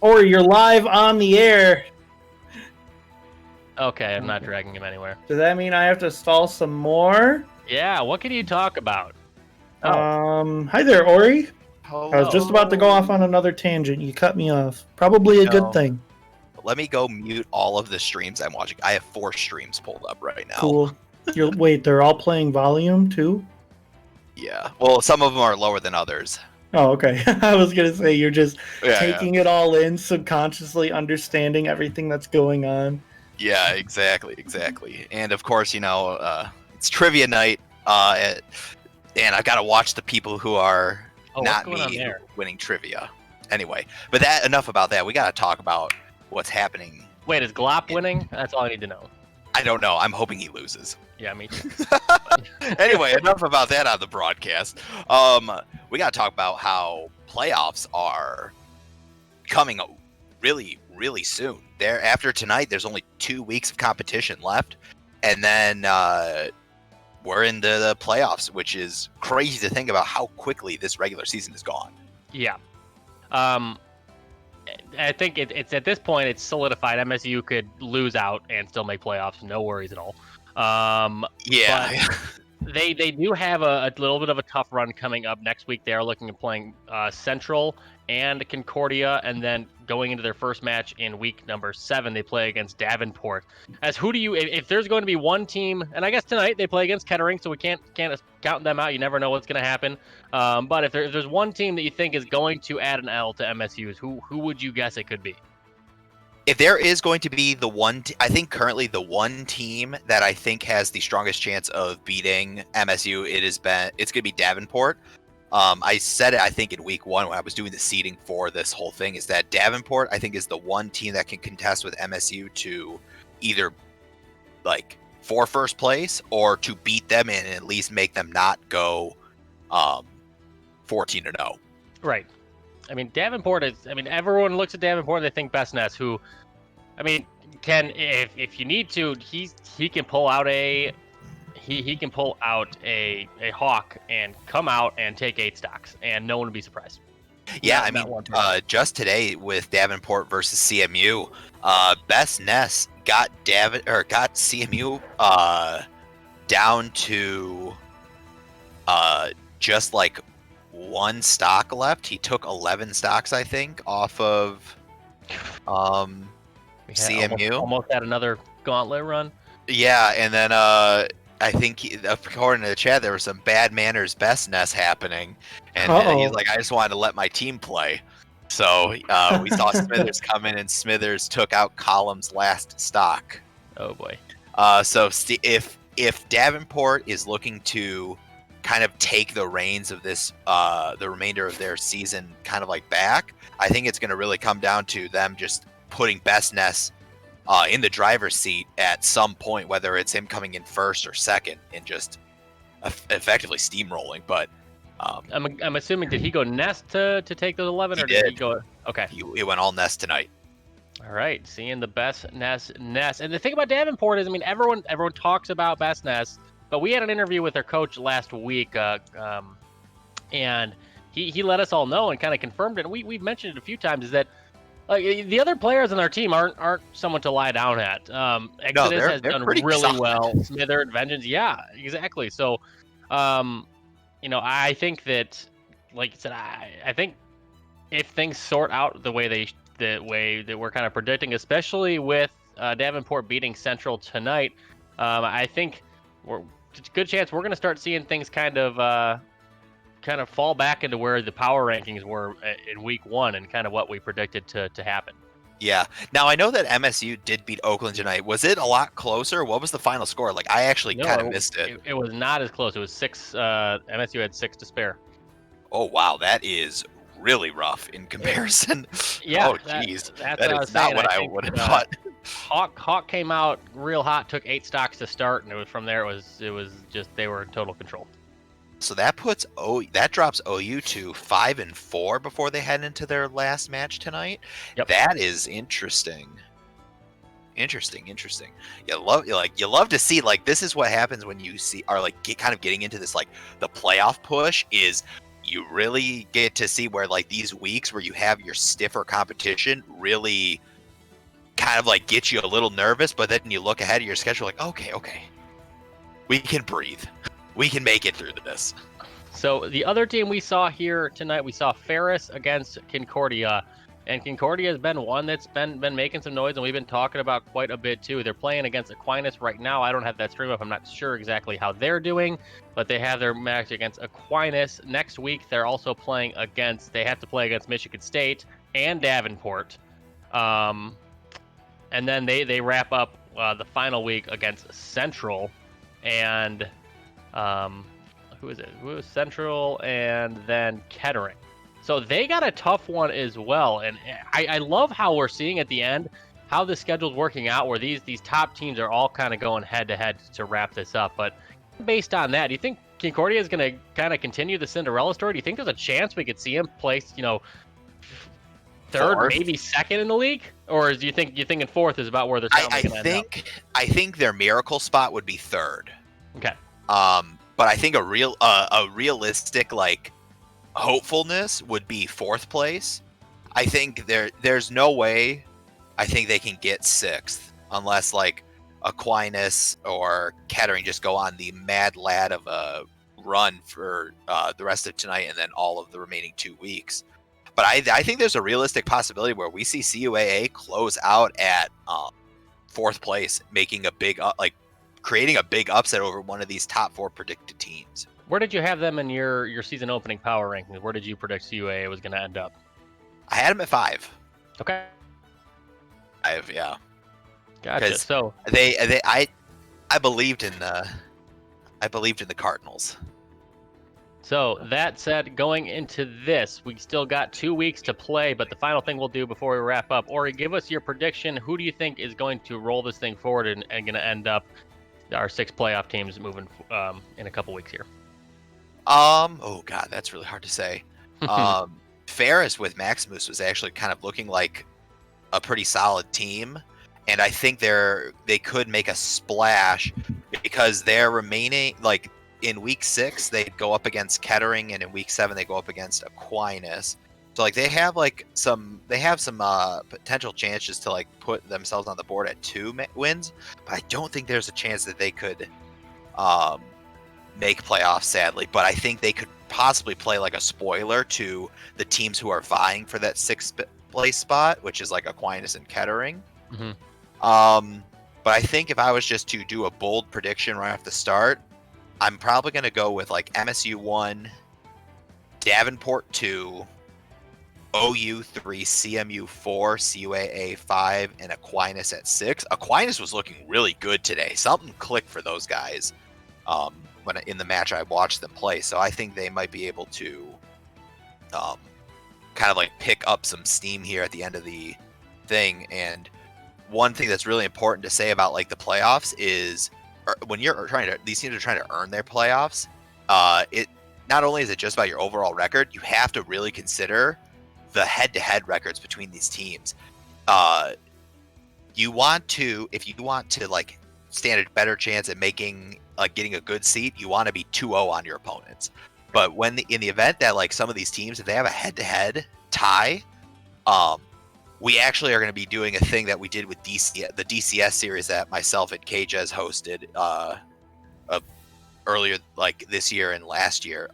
Ori, you're live on the air. Okay, I'm not dragging him anywhere. Does that mean I have to stall some more? Yeah, what can you talk about? Hi there, Ori. Hello. I was just about to go off on another tangent. You cut me off. Probably a good thing. Let me go mute all of the streams I'm watching. I have 4 streams pulled up right now. Cool. Wait, they're all playing volume too? Yeah. Well, some of them are lower than others. Oh, okay. I was gonna say you're just Yeah, taking it all in, subconsciously understanding everything that's going on. Yeah, exactly. And of course, it's trivia night, and I've got to watch the people who are not me winning trivia. Anyway, but enough about that. We got to talk about what's happening. Wait, is Glop winning? That's all I need to know. I don't know. I'm hoping he loses. Yeah, me too. Anyway, enough about that on the broadcast. We got to talk about how playoffs are coming really, really soon. After tonight, there's only 2 weeks of competition left, and then we're into the playoffs, which is crazy to think about how quickly this regular season is gone. Yeah. I think it's at this point it's solidified. MSU could lose out and still make playoffs, no worries at all. Yeah. But they do have a little bit of a tough run coming up next week. They are looking at playing Central and Concordia, and then going into their first match in week number 7, they play against Davenport. If there's going to be one team, and I guess tonight they play against Kettering, so we can't count them out. You never know what's going to happen. But if there's one team that you think is going to add an L to MSU's, who would you guess it could be? If there is going to be I think currently the one team that I think has the strongest chance of beating MSU, it's going to be Davenport. I said it, I think, in week 1 when I was doing the seeding for this whole thing, is that Davenport, I think, is the one team that can contest with MSU to either, for first place or to beat them and at least make them not go 14-0. Right. I mean, Davenport everyone looks at Davenport and they think Best Ness, who, if you need to, he can pull out a hawk and come out and take 8 stocks, and no one would be surprised. Yeah, just today with Davenport versus CMU, Best Ness got CMU down to just 1 stock left. He took 11 stocks, I think, off of CMU. Almost had another gauntlet run. Yeah, and then I think, according to the chat, there was some bad manners Best Ness happening, and he's like, I just wanted to let my team play. So we saw Smithers come in, and Smithers took out Column's last stock. Oh boy. So if Davenport is looking to kind of take the reins of this, the remainder of their season kind of back, I think it's going to really come down to them just putting Best Ness in the driver's seat at some point, whether it's him coming in first or second, and just effectively steamrolling. But I'm assuming, did he go Nest to take those 11, He or did he did. go? Okay. he went all Nest tonight. All right, seeing the best Nest. And the thing about Davenport is, I mean, everyone talks about best Nest, but we had an interview with their coach last week, and he let us all know and kind of confirmed it. And we've mentioned it a few times, is that the other players on our team aren't someone to lie down at. Exodus has they're done pretty really solid. well. Smitherd, Vengeance, yeah, exactly. So, I think that, like I said, I think if things sort out the way that we're kind of predicting, especially with Davenport beating Central tonight, I think it's a good chance we're going to start seeing things kind of fall back into where the power rankings were in week 1 and kind of what we predicted to happen. Yeah. Now I know that MSU did beat Oakland tonight. Was it a lot closer? What was the final score? Like, I actually kind of missed it. It was not as close. It was 6. MSU had 6 to spare. Oh wow, that is really rough in comparison. Yeah. Oh jeez, that's that what is not what I would have thought. Hawk came out real hot, took 8 stocks to start, and it was from there. It was just they were in total control. So that drops OU to 5-4 before they head into their last match tonight. Yep. That is interesting. Interesting. You love to see, like, this is what happens when you are like kind of getting into this, like, the playoff push is you really get to see where, like, these weeks where you have your stiffer competition really kind of like get you a little nervous, but then you look ahead at your schedule like, okay, we can breathe. We can make it through this. So the other team we saw here tonight, we saw Ferris against Concordia. And Concordia has been one that's been making some noise, and we've been talking about quite a bit too. They're playing against Aquinas right now. I don't have that stream up. I'm not sure exactly how they're doing, but they have their match against Aquinas. Next week, they're also playing they have to play against Michigan State and Davenport. And then they wrap up the final week against Central and who is it? Who is Central and then Kettering. So they got a tough one as well. And I love how we're seeing at the end how the schedule's working out, where these top teams are all kind of going head to head to wrap this up. But based on that, do you think Concordia is going to kind of continue the Cinderella story? Do you think there's a chance we could see him place, third, Fourth. maybe second in the league? Or do you think you're thinking fourth is about where they're going to end up? I think their miracle spot would be third. Okay. But I think a realistic, like, hopefulness would be fourth place. I think there's no way I think they can get sixth unless, like, Aquinas or Kettering just go on the mad lad of a run for the rest of tonight and then all of the remaining 2 weeks. But I think there's a realistic possibility where we see CUAA close out at fourth place, making a big creating a big upset over one of these top 4 predicted teams. Where did you have them in your season opening power rankings? Where did you predict CUAA was going to end up? I had them at 5. Okay. 5, yeah. Gotcha. So I believed in the Cardinals. So that said, going into this, we still got 2 weeks to play, but the final thing we'll do before we wrap up, Ori, give us your prediction. Who do you think is going to roll this thing forward and going to end up our 6 playoff teams moving in a couple weeks here? Oh god, that's really hard to say. Ferris with Maximus was actually kind of looking like a pretty solid team, and I think they could make a splash because they're remaining, like, in week 6 they go up against Kettering, and in week 7 they go up against Aquinas. So, like, they have some potential chances to, like, put themselves on the board at 2 wins, but I don't think there's a chance that they could make playoffs, sadly. But I think they could possibly play like a spoiler to the teams who are vying for that 6th place spot, which is like Aquinas and Kettering. Mm-hmm. But I think if I was just to do a bold prediction right off the start, I'm probably going to go with like MSU 1, Davenport 2, OU 3, CMU 4, CUAA 5, and Aquinas at 6. Aquinas was looking really good today. Something clicked for those guys when in the match I watched them play. So I think they might be able to kind of like pick up some steam here at the end of the thing. And one thing that's really important to say about like the playoffs is when you're trying to, these teams are trying to earn their playoffs. It not only is it just about your overall record, you have to really consider the head-to-head records between these teams. You want to, if you want to like stand a better chance at making getting a good seat, you want to be 2-0 on your opponents. But when in the event that like some of these teams, if they have a head-to-head tie, we actually are going to be doing a thing that we did with the DCS series that myself and KJez hosted earlier, like this year and last year.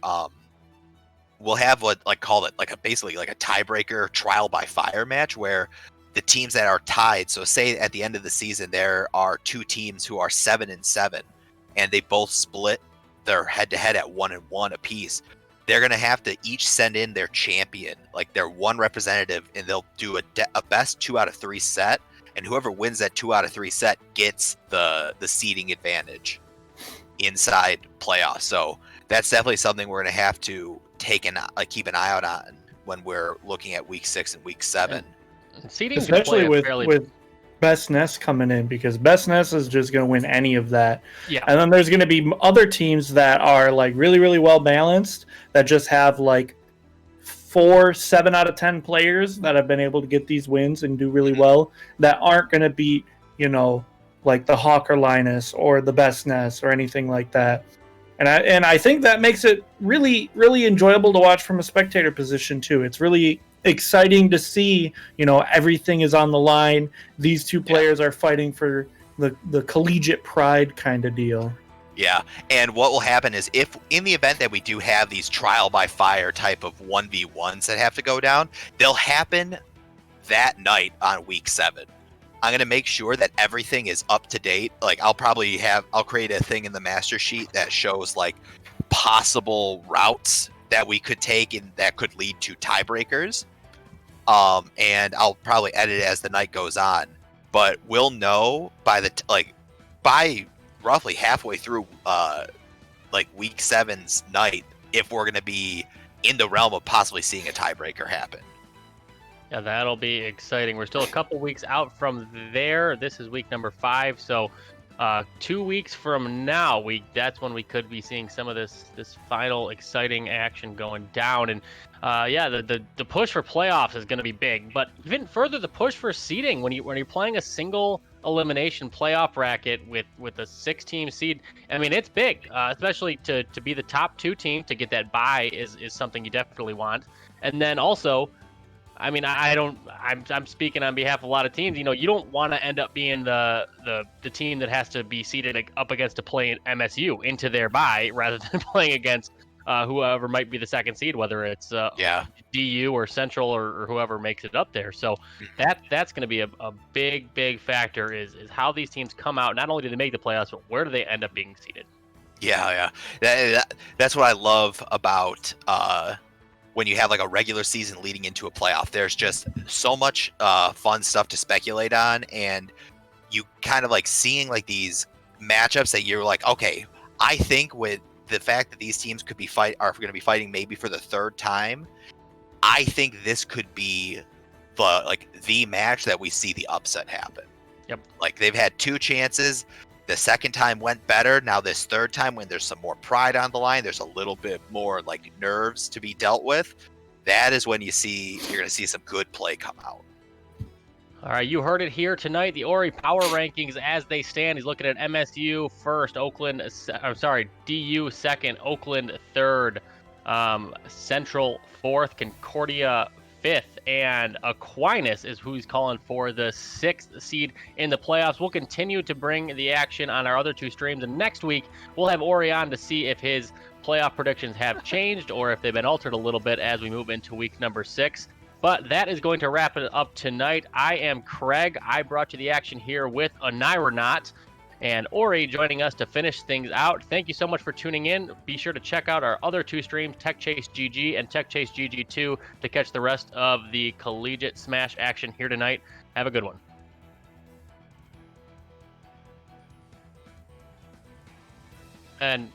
We'll have what like call it like basically like a tiebreaker trial by fire match where the teams that are tied. So say at the end of the season there are two teams who are 7-7, and they both split their head-to-head at 1-1 apiece. They're going to have to each send in their champion, like their one representative, and they'll do a best 2 out of 3 set, and whoever wins that 2 out of 3 set gets the seeding advantage inside playoffs. So that's definitely something we're going to have to keep an eye out on when we're looking at week 6 and week 7. Seeding's especially with fairly... with Best Nest coming in, because Best Nest is just going to win any of that. Yeah. And then there's going to be other teams that are like really, really well balanced that just have like 7 out of 10 players that have been able to get these wins and do really well that aren't going to beat, like the Hawk or Linus or the Best Nest or anything like that. And I think that makes it really, really enjoyable to watch from a spectator position too. It's really exciting to see, everything is on the line. These two players are fighting for the collegiate pride kind of deal. Yeah, and what will happen is if in the event that we do have these trial by fire type of 1v1s that have to go down, they'll happen that night on week 7. I'm going to make sure that everything is up to date. Like I'll create a thing in the master sheet that shows like possible routes that we could take and that could lead to tiebreakers. And I'll probably edit it as the night goes on, but we'll know by by roughly halfway through like week 7's night if we're going to be in the realm of possibly seeing a tiebreaker happen. Yeah, that'll be exciting. We're still a couple weeks out from there. This is week number 5, so 2 weeks from now, that's when we could be seeing some of this final exciting action going down. And the push for playoffs is going to be big, but even further, the push for seeding when you're playing a single elimination playoff bracket with a 6-team seed. I mean, it's big, especially to be the top 2 team to get that bye is something you definitely want. And then also, I mean, I'm speaking on behalf of a lot of teams. You don't want to end up being the team that has to be seeded up against to play MSU into their bye rather than playing against whoever might be the 2nd seed, whether it's DU or Central or whoever makes it up there. So that's going to be a big factor is how these teams come out. Not only do they make the playoffs, but where do they end up being seeded? Yeah. That's what I love about when you have like a regular season leading into a playoff. There's just so much fun stuff to speculate on, and you kind of like seeing like these matchups that you're like, okay, I think with the fact that these teams are going to be fighting maybe for the 3rd time, I think this could be the match that we see the upset happen. Yep. Like they've had 2 chances. The 2nd time went better. Now this 3rd time, when there's some more pride on the line, there's a little bit more like nerves to be dealt with. That is when you're going to see some good play come out. All right, you heard it here tonight. The Ori power rankings as they stand. He's looking at MSU first, DU 2nd, Oakland 3rd, Central 4th, Concordia 5th, and Aquinas is who he's calling for the 6th seed in the playoffs. We'll continue to bring the action on our other 2 streams, and next week we'll have Ori on to see if his playoff predictions have changed or if they've been altered a little bit as we move into week number 6. But that is going to wrap it up tonight. I am Craig. I brought you the action here with Aniranaut and Ori joining us to finish things out. Thank you so much for tuning in. Be sure to check out our other 2 streams, Tech Chase GG and Tech Chase GG2, to catch the rest of the collegiate smash action here tonight. Have a good one. And